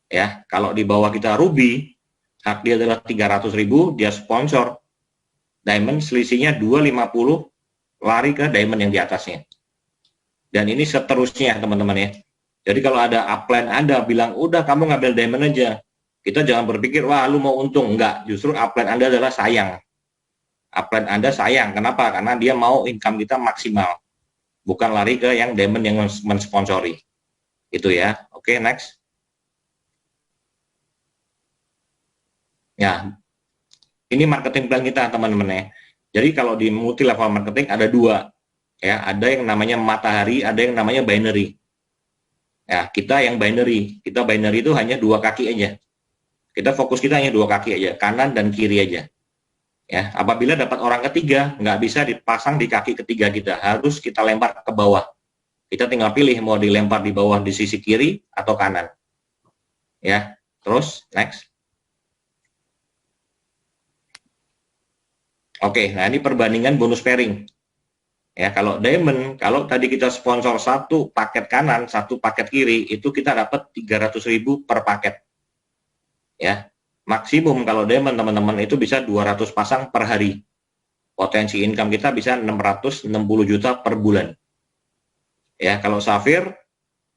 Ya, kalau di bawah kita Ruby, hak dia adalah 300.000, dia sponsor Diamond, selisihnya 250 lari ke Diamond yang di atasnya. Dan ini seterusnya teman-teman ya. Jadi kalau ada upline Anda bilang, udah kamu ngambil Diamond aja, kita jangan berpikir, wah lu mau untung. Enggak, justru upline Anda adalah sayang. Upline Anda sayang, kenapa? Karena dia mau income kita maksimal. Bukan lari ke yang Diamond yang mensponsori. Itu ya. Oke, next. Ya, ini marketing plan kita teman-teman ya. Jadi kalau di multi level marketing ada 2 ya, ada yang namanya matahari, ada yang namanya binary. Ya, kita yang binary, kita binary itu hanya 2 kaki aja. Kita fokus kita hanya 2 kaki aja, kanan dan kiri aja. Ya, apabila dapat orang ketiga, nggak bisa dipasang di kaki ketiga kita, harus kita lempar ke bawah. Kita tinggal pilih mau dilempar di bawah di sisi kiri atau kanan. Ya, terus next. Oke, nah ini perbandingan bonus pairing. Ya, kalau Diamond, kalau tadi kita sponsor 1 paket kanan, 1 paket kiri, itu kita dapat 300.000 per paket. Ya, maksimum kalau Diamond teman-teman itu bisa 200 pasang per hari. Potensi income kita bisa 660 juta per bulan. Ya, kalau Sapphire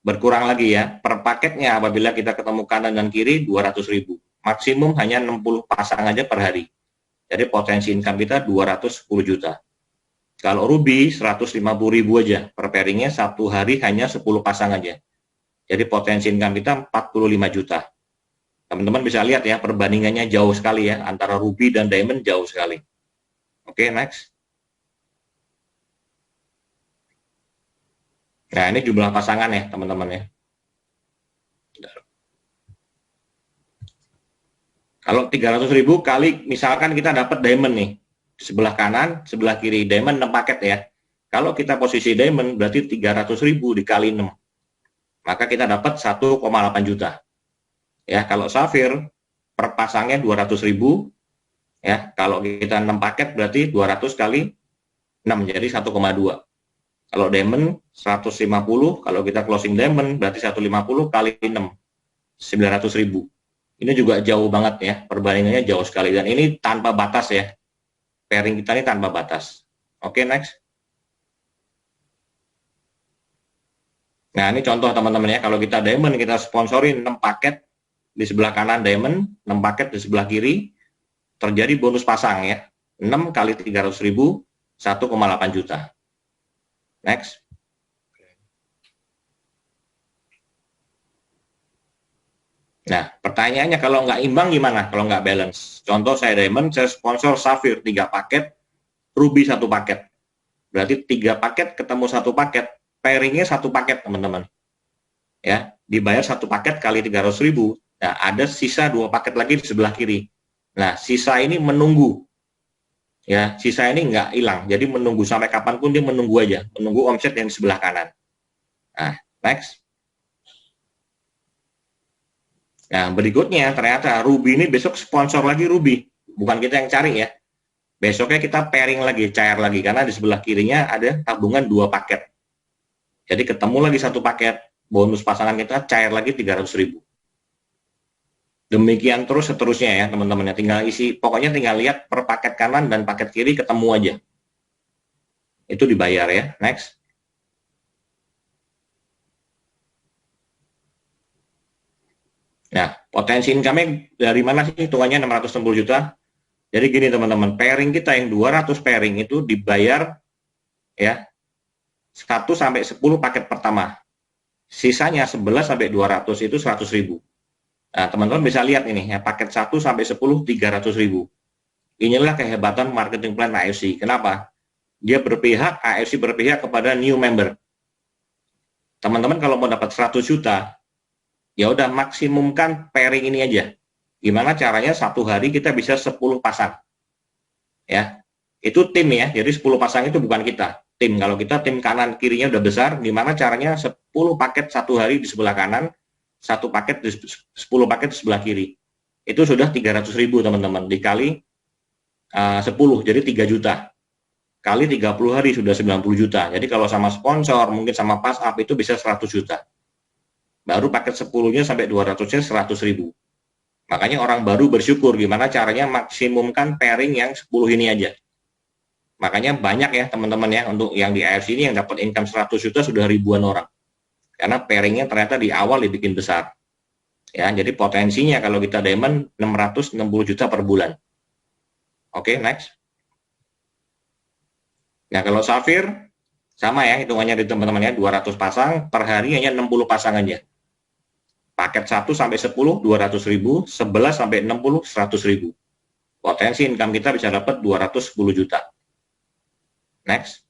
berkurang lagi ya, per paketnya apabila kita ketemu kanan dan kiri 200.000. Maksimum hanya 60 pasang aja per hari. Jadi potensi income kita 210 juta. Kalau Ruby 150.000 aja per pairingnya, 1 hari hanya 10 pasang aja. Jadi potensi income kita 45 juta. Teman-teman bisa lihat ya perbandingannya jauh sekali ya antara Ruby dan Diamond, jauh sekali. Oke, next. Nah ini jumlah pasangan ya teman-teman ya. Kalau 300.000 kali, misalkan kita dapat Diamond nih, sebelah kanan, sebelah kiri, Diamond 6 paket ya. Kalau kita posisi Diamond, berarti 300.000 dikali 6. Maka kita dapat 1,8 juta. Ya, kalau safir per pasangnya 200.000 ya. Kalau kita 6 paket berarti 200 kali 6 jadi 1,2. Kalau diamond 150, kalau kita closing diamond berarti 150 kali 6 900.000. Ini juga jauh banget ya, perbandingannya jauh sekali dan ini tanpa batas ya. Pairing kita ini tanpa batas. Oke, next. Nah, ini contoh teman-teman ya, kalau kita diamond kita sponsorin 6 paket di sebelah kanan diamond, 6 paket di sebelah kiri, terjadi bonus pasang ya. 6 kali 300.000, 1,8 juta. Next. Nah, pertanyaannya kalau nggak imbang gimana? Kalau nggak balance? Contoh saya diamond, saya sponsor safir 3 paket, ruby 1 paket. Berarti 3 paket ketemu 1 paket, pairingnya 1 paket teman-teman. Ya, dibayar 1 paket kali 300.000. Nah, ada sisa 2 paket lagi di sebelah kiri. Nah, sisa ini menunggu. Ya, sisa ini nggak hilang. Jadi menunggu sampai kapanpun dia menunggu aja, menunggu omset yang di sebelah kanan. Nah, next. Nah, berikutnya ternyata Ruby ini besok sponsor lagi Ruby. Bukan kita yang cari ya. Besoknya kita pairing lagi, cair lagi karena di sebelah kirinya ada tabungan 2 paket. Jadi ketemu lagi 1 paket, bonus pasangan kita cair lagi 300.000. Demikian terus seterusnya ya teman-teman ya. Tinggal isi, pokoknya tinggal lihat per paket kanan dan paket kiri ketemu aja. Itu dibayar ya. Next. Nah, potensi income-nya dari mana sih? Hitungannya 660 juta. Jadi gini teman-teman, pairing kita yang 200 pairing itu dibayar ya 1 sampai 10 paket pertama. Sisanya 11 sampai 200 itu 100.000. Nah, teman-teman bisa lihat ini ya, paket 1 sampai 10 300.000. Inilah kehebatan marketing plan AFC. Kenapa? Dia berpihak, AFC berpihak kepada new member. Teman-teman kalau mau dapat 100 juta, ya udah maksimumkan pairing ini aja. Gimana caranya satu hari kita bisa 10 pasang. Ya. Itu tim ya. Jadi 10 pasang itu bukan kita. Tim. Kalau kita tim kanan kirinya udah besar, gimana caranya 10 paket satu hari di sebelah kanan, 1 paket 10 paket di sebelah kiri. Itu sudah 300.000 teman-teman. Dikali 10 jadi 3 juta. Kali 30 hari sudah 90 juta. Jadi kalau sama sponsor, mungkin sama pass up itu bisa 100 juta. Baru paket 10-nya sampai 200-nya 100.000. Makanya orang baru bersyukur gimana caranya maksimumkan pairing yang 10 ini aja. Makanya banyak ya teman-teman ya untuk yang di AFC ini yang dapat income 100 juta sudah ribuan orang. Karena pairingnya ternyata di awal dibikin besar. Ya, jadi potensinya kalau kita diamond 660 juta per bulan. Oke, next. Nah, kalau safir sama ya hitungannya di teman-teman ya 200 pasang per hari hanya 60 pasang aja. Paket 1 sampai 10 200.000, 11 sampai 60 100.000. Potensi income kita bisa dapat 210 juta. Next.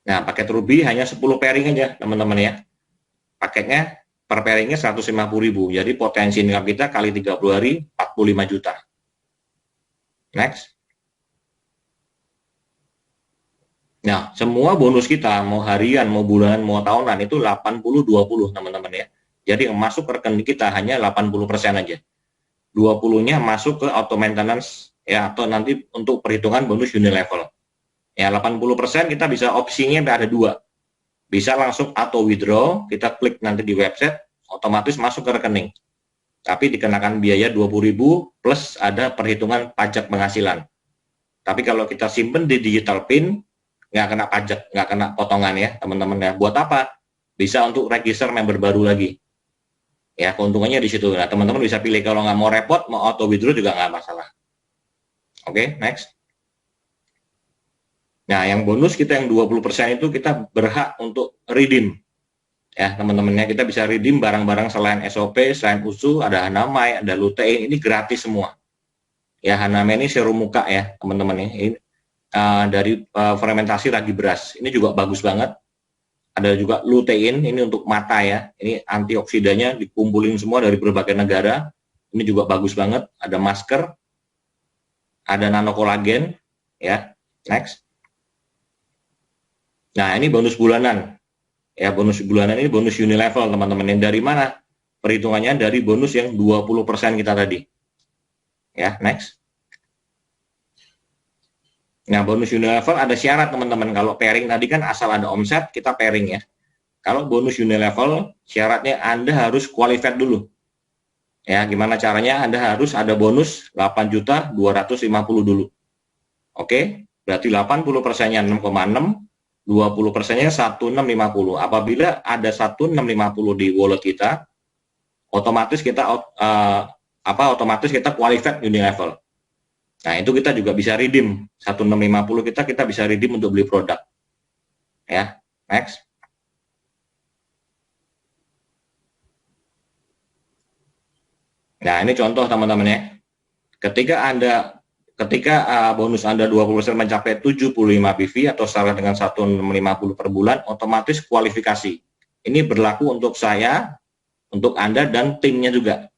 Nah, paket Ruby hanya 10 pairing aja, teman-teman ya. Paketnya per pairingnya 150.000. Jadi potensi income kita kali 30 hari 45 juta. Next. Nah, semua bonus kita, mau harian, mau bulanan, mau tahunan, itu 80-20, teman-teman ya. Jadi yang masuk ke rekening kita hanya 80% aja. 20-nya masuk ke auto maintenance, ya, atau nanti untuk perhitungan bonus unilevel. Ya, 80% kita bisa opsinya ada 2. Bisa langsung auto withdraw, kita klik nanti di website, otomatis masuk ke rekening. Tapi dikenakan biaya 20.000 plus ada perhitungan pajak penghasilan. Tapi kalau kita simpen di digital pin, nggak kena pajak, nggak kena potongan ya teman-teman ya. Buat apa? Bisa untuk register member baru lagi. Ya, keuntungannya di situ. Nah, teman-teman bisa pilih kalau nggak mau repot, mau auto withdraw juga nggak masalah. Oke, next. Nah, yang bonus kita yang 20% itu kita berhak untuk redeem. Ya, teman-temannya kita bisa redeem barang-barang selain SOP, selain USU, ada Hanamai, ada lutein, ini gratis semua. Ya, Hanamai ini serum muka ya, teman-teman ya. Ini dari fermentasi ragi beras. Ini juga bagus banget. Ada juga lutein, ini untuk mata ya. Ini antioksidannya dikumpulin semua dari berbagai negara. Ini juga bagus banget. Ada masker, ada nanokolagen, ya. Next. Nah, ini bonus bulanan. Ya, bonus bulanan ini bonus unilevel, teman-teman. Yang dari mana? perhitungannya dari bonus yang 20% kita tadi. Ya, next. Nah, bonus unilevel ada syarat teman-teman. Kalau pairing tadi kan asal ada omset, kita pairing ya. Kalau bonus unilevel, syaratnya Anda harus qualified dulu. Ya, gimana caranya? Anda harus ada bonus 8.250 dulu. Oke, berarti 80%-nya 6,6, 20%-nya 1.650. Apabila ada 1.650 di wallet kita, otomatis kita otomatis kita qualified unilevel. Nah, itu kita juga bisa redeem 1.650 kita bisa redeem untuk beli produk. Ya, next. Nah, ini contoh teman-teman ya. Ketika bonus Anda 20% mencapai 75 PV atau setara dengan 1.650 per bulan, otomatis kualifikasi. Ini berlaku untuk saya, untuk Anda dan timnya juga.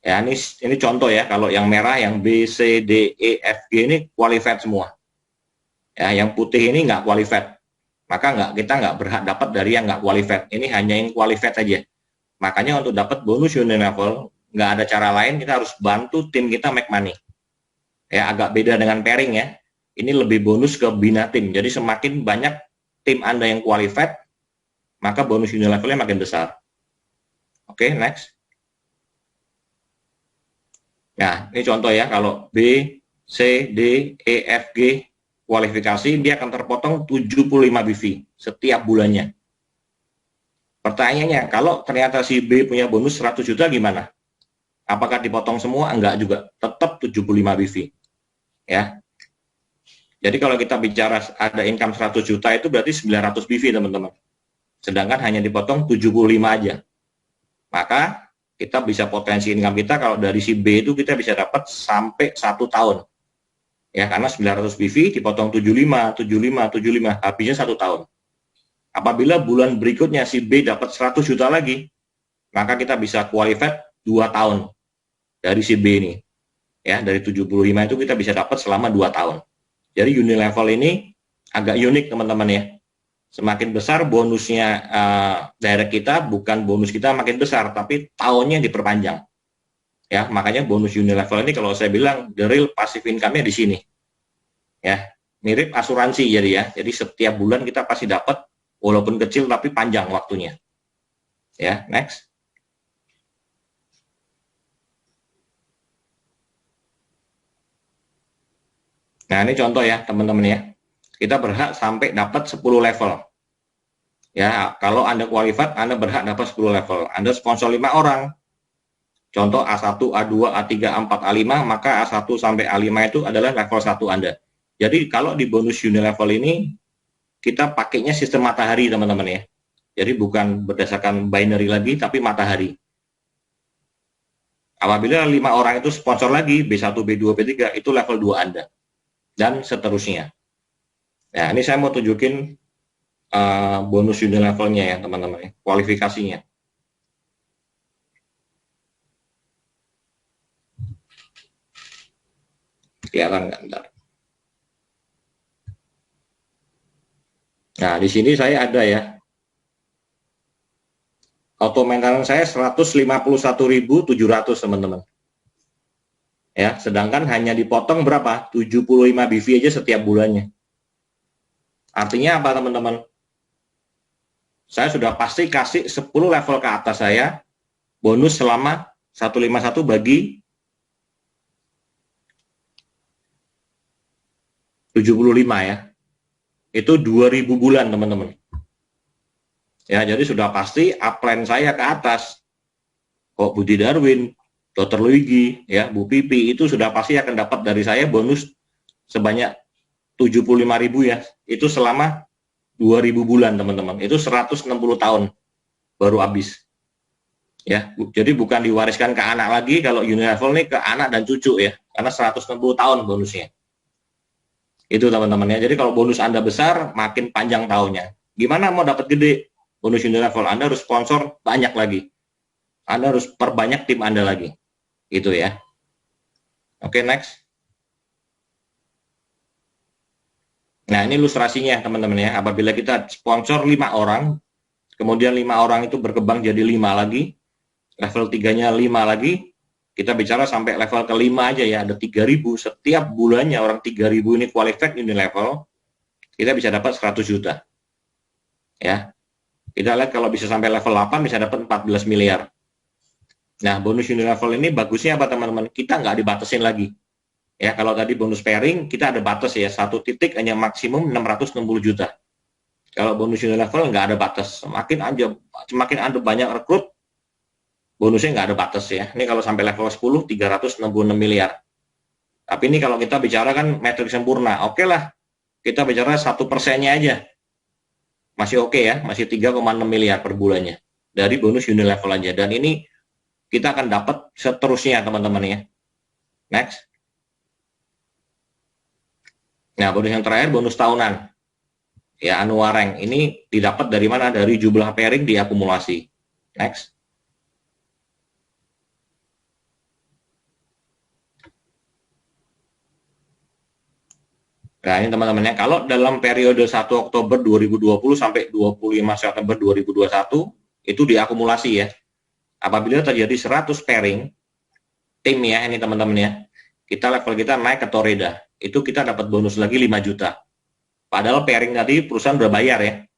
Ya, ini contoh ya, kalau yang merah, yang B, C, D, E, F, G ini qualified semua. Ya, yang putih ini nggak qualified. Maka kita nggak berhak dapat dari yang nggak qualified. Ini hanya yang qualified saja. Makanya untuk dapat bonus unilevel, nggak ada cara lain, kita harus bantu tim kita make money. Ya, agak beda dengan pairing ya. Ini lebih bonus ke bina tim. Jadi semakin banyak tim Anda yang qualified, maka bonus unilevelnya makin besar. Oke, next. Nah, ini contoh ya, kalau B, C, D, E, F, G kualifikasi, dia akan terpotong 75 BV setiap bulannya. Pertanyaannya, kalau ternyata si B punya bonus 100 juta gimana? Apakah dipotong semua? Enggak juga, tetap 75 BV. Ya. Jadi kalau kita bicara ada income 100 juta itu berarti 900 BV teman-teman. Sedangkan hanya dipotong 75 aja. Maka kita bisa potensi income kita kalau dari si B itu kita bisa dapat sampai 1 tahun. Ya, karena 900 BV dipotong 75, 75, 75, habisnya 1 tahun. Apabila bulan berikutnya si B dapat 100 juta lagi, maka kita bisa qualified 2 tahun dari si B ini. Ya, dari 75 itu kita bisa dapat selama 2 tahun. Jadi unilevel ini agak unik teman-teman ya. Semakin besar bonusnya direct kita, bukan bonus kita makin besar, tapi tahunnya diperpanjang. Ya, makanya bonus unilevel ini kalau saya bilang the real passive income-nya di sini. Ya, mirip asuransi jadi ya. Jadi setiap bulan kita pasti dapat walaupun kecil tapi panjang waktunya. Ya, next. Nah, ini contoh ya, teman-teman ya. Kita berhak sampai dapat 10 level. Ya, kalau Anda qualified, Anda berhak dapat 10 level. Anda sponsor 5 orang. Contoh A1, A2, A3, A4, A5, maka A1 sampai A5 itu adalah level 1 Anda. Jadi kalau di bonus unilevel ini, kita pakainya sistem matahari teman-teman ya. Jadi bukan berdasarkan binary lagi, tapi matahari. Apabila 5 orang itu sponsor lagi, B1, B2, B3, itu level 2 Anda. Dan seterusnya. Nah, ini saya mau tunjukin bonus unilevelnya ya teman-teman, kualifikasinya. Kelihatan nggak? Bentar. Nah, di sini saya ada ya. Auto maintenance saya 151.700 teman-teman. Ya, sedangkan hanya dipotong berapa? 75 BV aja setiap bulannya. Artinya apa teman-teman? Saya sudah pasti kasih 10 level ke atas saya bonus selama 151 bagi 75 ya. Itu 2000 bulan teman-teman. Ya, jadi sudah pasti upline saya ke atas. Kok Budi Darwin, Dr. Luigi, ya, Bu Pipi itu sudah pasti akan dapat dari saya bonus sebanyak 75.000 ya. Itu selama 2000 bulan teman-teman. Itu 160 tahun baru habis. Ya, jadi bukan diwariskan ke anak lagi, kalau unilevel nih ke anak dan cucu ya. Karena 160 tahun bonusnya. Itu teman-teman ya. Jadi kalau bonus Anda besar, makin panjang tahunnya. Gimana mau dapat gede bonus unilevel? Anda harus sponsor banyak lagi. Anda harus perbanyak tim Anda lagi. Gitu ya. Oke, next. Nah, ini ilustrasinya teman-teman ya. Apabila kita sponsor 5 orang, kemudian 5 orang itu berkembang jadi 5 lagi, level 3-nya 5 lagi, kita bicara sampai level ke-5 aja ya, ada 3.000. Setiap bulannya orang 3.000 ini qualified ini level, kita bisa dapat 100 juta. Ya, kita lihat kalau bisa sampai level 8 bisa dapat 14 miliar. Nah, bonus unilevel ini bagusnya apa teman-teman? Kita nggak dibatasin lagi. Ya, kalau tadi bonus pairing kita ada batas ya, satu titik hanya maksimum 660 juta. Kalau bonus unilevel nggak ada batas. Semakin ada banyak rekrut, bonusnya nggak ada batas ya. Ini kalau sampai level 10, 366 miliar. Tapi ini kalau kita bicara kan metrik sempurna, oke lah. Kita bicara 1%-nya aja. Masih oke ya, masih 3,6 miliar per bulannya. Dari bonus unilevel aja. Dan ini kita akan dapat seterusnya teman-teman ya. Next. Nah, bonus yang terakhir bonus tahunan. Ya, annual rank. Ini didapat dari mana? Dari jumlah pairing diakumulasi. Next. Nah, ini teman-temannya, kalau dalam periode 1 Oktober 2020 sampai 25 September 2021, itu diakumulasi ya. Apabila terjadi 100 pairing, tim ya, ini teman-temannya, level kita naik ke Toreda, itu kita dapat bonus lagi 5 juta. Padahal pairing tadi perusahaan udah bayar ya.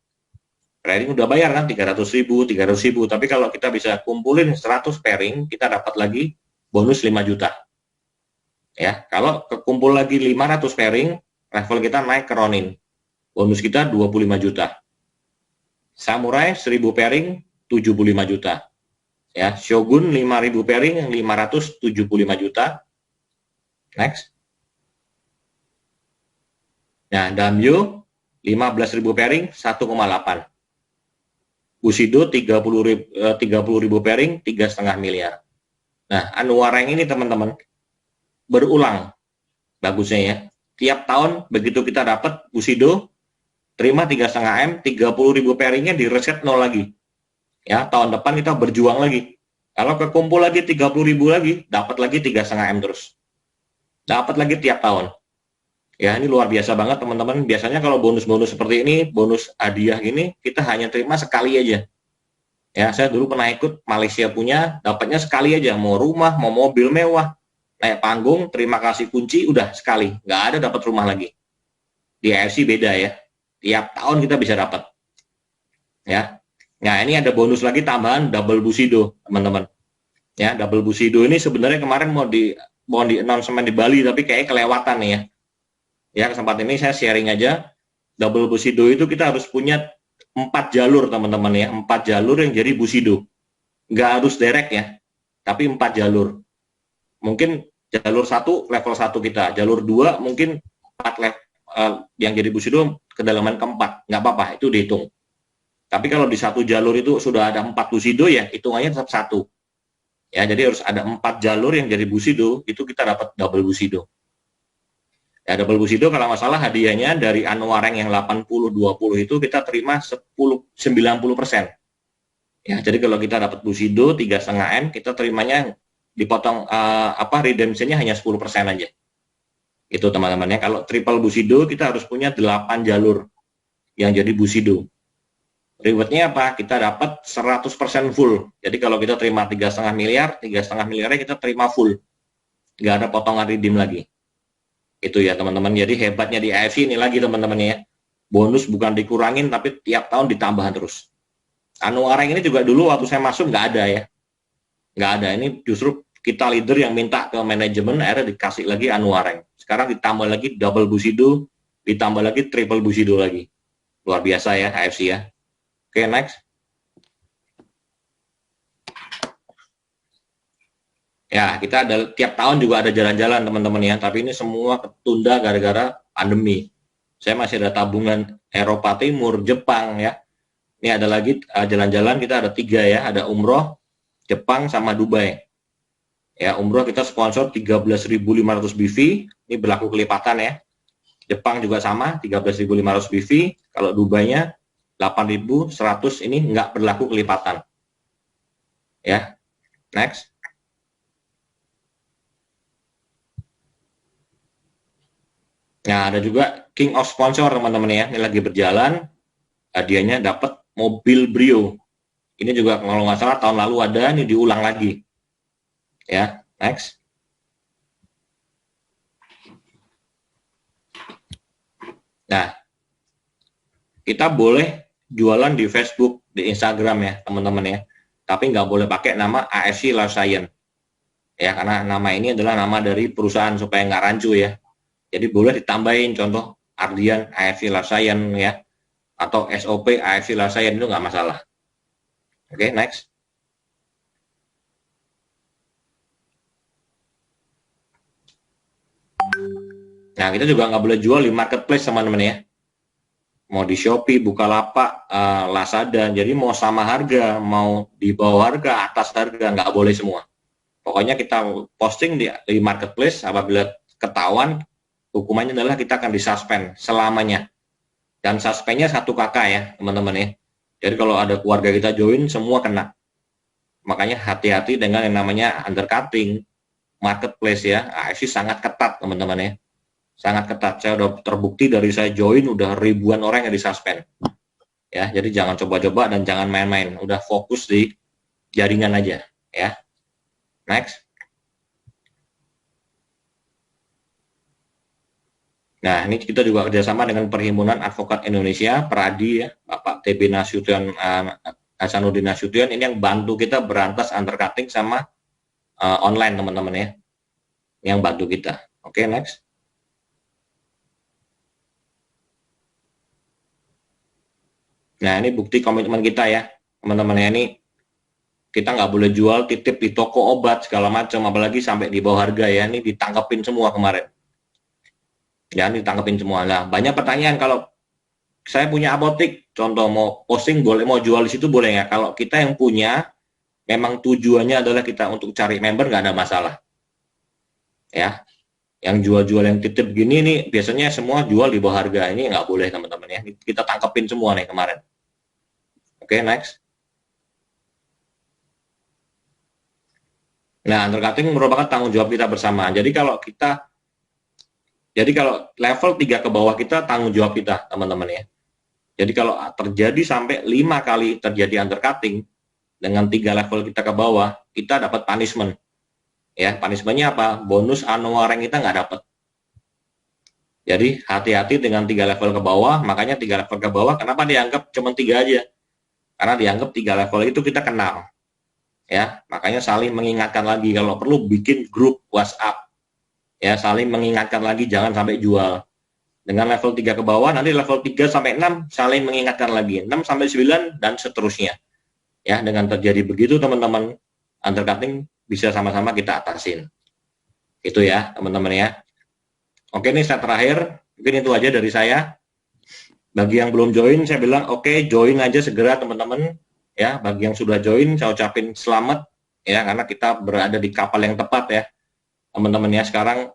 Pairing udah bayar kan, 300.000, 300.000, tapi kalau kita bisa kumpulin 100 pairing, kita dapat lagi bonus 5 juta. Ya, kalau kekumpul lagi 500 pairing, level kita naik ke Ronin. Bonus kita 25 juta. Samurai 1000 pairing 75 juta. Ya, Shogun 5000 pairing 575 juta. Next. Nah, Damyo 15.000 pairing 1,8. Bushido 30.000 pairing 3,5 miliar. Nah, annual rank ini teman-teman berulang bagusnya ya. Tiap tahun begitu kita dapat Bushido, terima 3,5 M, 30.000 pairingnya di reset 0 lagi. Ya, tahun depan kita berjuang lagi. Kalau kekumpul lagi 30.000 lagi, dapat lagi 3,5 M terus. Dapat lagi tiap tahun. Ya, ini luar biasa banget teman-teman. Biasanya kalau bonus-bonus seperti ini, bonus hadiah gini, kita hanya terima sekali aja. Ya, saya dulu pernah ikut Malaysia punya, dapatnya sekali aja. Mau rumah, mau mobil mewah, naik panggung, terima kasih kunci, udah sekali. Nggak ada dapat rumah lagi. Di AFC beda ya. Tiap tahun kita bisa dapat. Ya. Nah, ini ada bonus lagi tambahan double Bushido, teman-teman. Ya, double Bushido ini sebenarnya kemarin mau di announcement di Bali, tapi kayaknya kelewatan nih ya. Ya, kesempatan ini saya sharing aja. Double Bushido itu kita harus punya 4 jalur, teman-teman ya. 4 jalur yang jadi Bushido. Nggak harus direct ya, tapi 4 jalur. Mungkin jalur 1 level 1 kita, jalur 2 mungkin 4 level yang jadi Bushido kedalaman keempat, nggak apa-apa, itu dihitung. Tapi kalau di satu jalur itu sudah ada 4 Bushido ya, hitungannya tetap 1. Ya, jadi harus ada 4 jalur yang jadi Bushido, itu kita dapat double Bushido. Ya, double Bushido kalau nggak salah hadiahnya dari annual rank yang 80-20 itu kita terima 90%. Ya, jadi kalau kita dapat Bushido 3,5 M, kita terimanya dipotong redemption-nya hanya 10% aja. Itu teman-temannya. Kalau triple Bushido kita harus punya 8 jalur yang jadi Bushido. Rewardnya apa? Kita dapat 100% full. Jadi kalau kita terima 3,5 miliar, 3,5 miliarnya kita terima full. Nggak ada potongan redeem lagi. Itu ya teman-teman. Jadi hebatnya di AFC ini lagi teman-teman ya. Bonus bukan dikurangin tapi tiap tahun ditambah terus. Annual rank ini juga dulu waktu saya masuk nggak ada ya. Nggak ada. Ini justru kita leader yang minta ke manajemen, akhirnya dikasih lagi annual rank. Sekarang ditambah lagi double Bushido, ditambah lagi triple Bushido lagi. Luar biasa ya AFC ya. Oke, next. Ya, kita ada tiap tahun juga ada jalan-jalan teman-teman ya, tapi ini semua ketunda gara-gara pandemi. Saya masih ada tabungan Eropa Timur, Jepang ya. Ini ada lagi jalan-jalan, kita ada 3 ya, ada umroh, Jepang sama Dubai. Ya, umroh kita sponsor 13.500 BV, ini berlaku kelipatan ya. Jepang juga sama, 13.500 BV, kalau Dubai-nya 8.100, ini nggak berlaku kelipatan. Ya, next. Nah, ada juga King of Sponsor teman-teman ya, ini lagi berjalan, hadiahnya dapat mobil Brio. Ini juga kalau nggak salah tahun lalu ada, ini diulang lagi. Ya, next. Nah, kita boleh jualan di Facebook, di Instagram ya, teman-teman ya. Tapi nggak boleh pakai nama AFC Life Science. Ya, karena nama ini adalah nama dari perusahaan supaya nggak rancu ya. Jadi boleh ditambahin contoh Ardian AFC Life Science ya, atau SOP AFC Life Science, itu nggak masalah. Oke, next. Nah, kita juga nggak boleh jual di marketplace teman-teman ya. Mau di Shopee, Bukalapak, Lazada, jadi mau sama harga, mau di bawah harga, atas harga, nggak boleh semua. Pokoknya kita posting di marketplace, apabila ketahuan, hukumannya adalah kita akan disuspend selamanya. Dan suspendnya 1 KK ya teman-teman ya. Jadi kalau ada keluarga kita join, semua kena. Makanya hati-hati dengan yang namanya undercutting, marketplace ya. AFC sangat ketat teman-teman ya. Sangat ketat. Saya udah terbukti dari saya join udah ribuan orang yang disuspend. Ya, jadi jangan coba-coba dan jangan main-main. Udah fokus di jaringan aja ya. Next. Nah, ini kita juga kerjasama dengan Perhimpunan Advokat Indonesia, Peradi ya, Bapak TB Nasution, Hasanuddin Nasution, ini yang bantu kita berantas undercutting sama online teman-teman ya. Yang bantu kita. Oke, next. Nah, ini bukti komitmen kita ya, teman-teman ya. Ini kita nggak boleh jual titip di toko obat segala macam, apalagi sampai di bawah harga ya. Ini ditangkepin semua kemarin. Ya, ditangkepin semua. Nah, banyak pertanyaan, kalau saya punya apotek, contoh mau posting boleh, mau jual di situ boleh nggak? Kalau kita yang punya, memang tujuannya adalah kita untuk cari member, nggak ada masalah. Ya, yang jual-jual yang titip gini nih biasanya semua jual di bawah harga, ini nggak boleh teman-teman ya. Kita tangkepin semua nih kemarin. Oke, next. Nah, undercutting merupakan tanggung jawab kita bersama. Jadi kalau level 3 ke bawah kita tanggung jawab kita teman-teman ya. Jadi kalau terjadi sampai 5 kali terjadi undercutting dengan 3 level kita ke bawah, kita dapat punishment. Ya, punishmentnya apa? Bonus annual rank kita nggak dapat. Jadi hati-hati dengan 3 level ke bawah. Makanya 3 level ke bawah kenapa dianggap cuma 3 aja? Karena dianggap 3 level itu kita kenal. Ya, makanya saling mengingatkan lagi, kalau perlu bikin grup WhatsApp. Ya, saling mengingatkan lagi, jangan sampai jual. Dengan level 3 ke bawah, nanti level 3 sampai 6 saling mengingatkan lagi, 6 sampai 9 dan seterusnya. Ya, dengan terjadi begitu teman-teman, undercutting bisa sama-sama kita atasin. Itu ya, teman-teman ya. Oke, ini slide terakhir. Mungkin itu aja dari saya. Bagi yang belum join, saya bilang oke, join aja segera teman-teman. Ya, bagi yang sudah join, saya ucapin selamat ya, karena kita berada di kapal yang tepat ya, teman-teman ya. Sekarang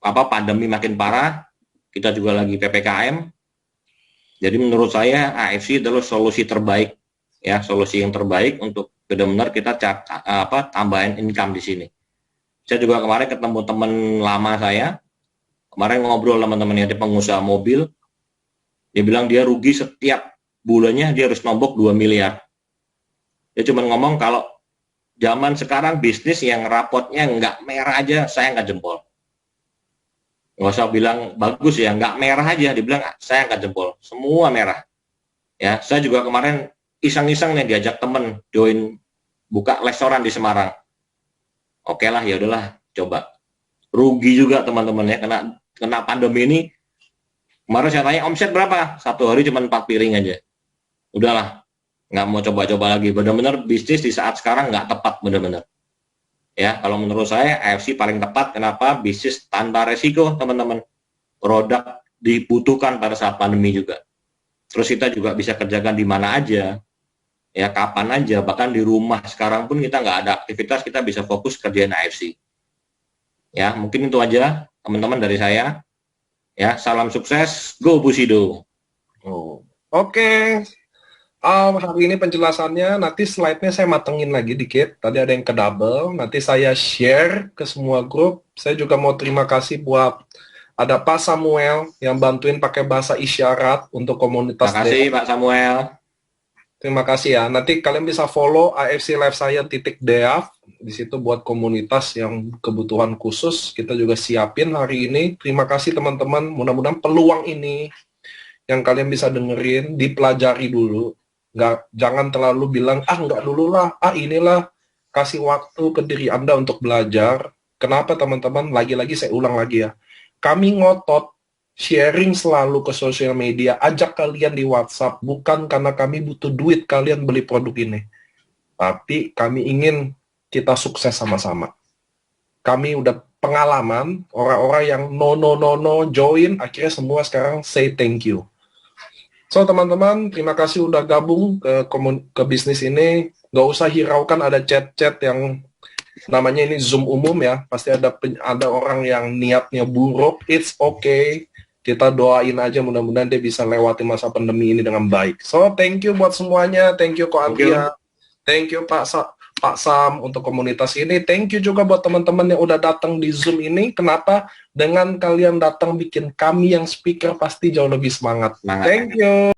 pandemi makin parah, kita juga lagi PPKM. Jadi menurut saya AFC adalah solusi terbaik ya, solusi yang terbaik untuk benar-benar kita tambahin income di sini. Saya juga kemarin ketemu teman lama saya, kemarin ngobrol teman-teman yang di pengusaha mobil, dia bilang dia rugi setiap bulannya, dia harus nombok 2 miliar. Dia cuma ngomong kalau zaman sekarang bisnis yang rapotnya nggak merah aja, saya nggak jempol. Nggak usah bilang bagus ya, nggak merah aja, dibilang saya nggak jempol, semua merah. Ya, saya juga kemarin iseng-iseng nih diajak temen join buka restoran di Semarang. Oke lah, ya udahlah, coba. Rugi juga teman-teman ya, kena pandemi ini. Kemarin saya tanya omset berapa? Satu hari cuma 4 piring aja. Udahlah, nggak mau coba-coba lagi. Benar-benar bisnis di saat sekarang nggak tepat benar-benar. Ya, kalau menurut saya AFC paling tepat. Kenapa? Bisnis tanpa resiko teman-teman. Produk dibutuhkan pada saat pandemi juga. Terus kita juga bisa kerjakan di mana aja, ya kapan aja, bahkan di rumah sekarang pun kita nggak ada aktivitas, kita bisa fokus kerjain AFC. Ya, mungkin itu aja teman-teman dari saya. Ya, salam sukses, go Bushido. Oh, oke. Hari ini penjelasannya, nanti slide-nya saya matengin lagi dikit. Tadi ada yang ke double, nanti saya share ke semua grup. Saya juga mau terima kasih buat ada Pak Samuel yang bantuin pakai bahasa isyarat untuk komunitas. Terima kasih Pak Samuel. Terima kasih ya. Nanti kalian bisa follow afclifescience.dev. Di situ buat komunitas yang kebutuhan khusus. Kita juga siapin hari ini. Terima kasih teman-teman. Mudah-mudahan peluang ini yang kalian bisa dengerin, dipelajari dulu. Jangan terlalu bilang, enggak dulu lah, inilah. Kasih waktu ke diri Anda untuk belajar. Kenapa teman-teman? Lagi-lagi saya ulang lagi ya. Kami ngotot sharing selalu ke sosial media, ajak kalian di WhatsApp, bukan karena kami butuh duit kalian beli produk ini. Tapi kami ingin kita sukses sama-sama. Kami udah pengalaman, orang-orang yang no join, akhirnya semua sekarang say thank you. So teman-teman, terima kasih udah gabung ke bisnis ini. Gak usah hiraukan ada chat-chat yang namanya ini Zoom umum ya. Pasti ada orang yang niatnya buruk. It's okay. Kita doain aja mudah-mudahan dia bisa lewati masa pandemi ini dengan baik. So, thank you buat semuanya. Thank you Ko Antia. Thank you Pak Sam untuk komunitas ini. Thank you juga buat teman-teman yang udah datang di Zoom ini. Kenapa? Dengan kalian datang bikin kami yang speaker pasti jauh lebih semangat. Thank you.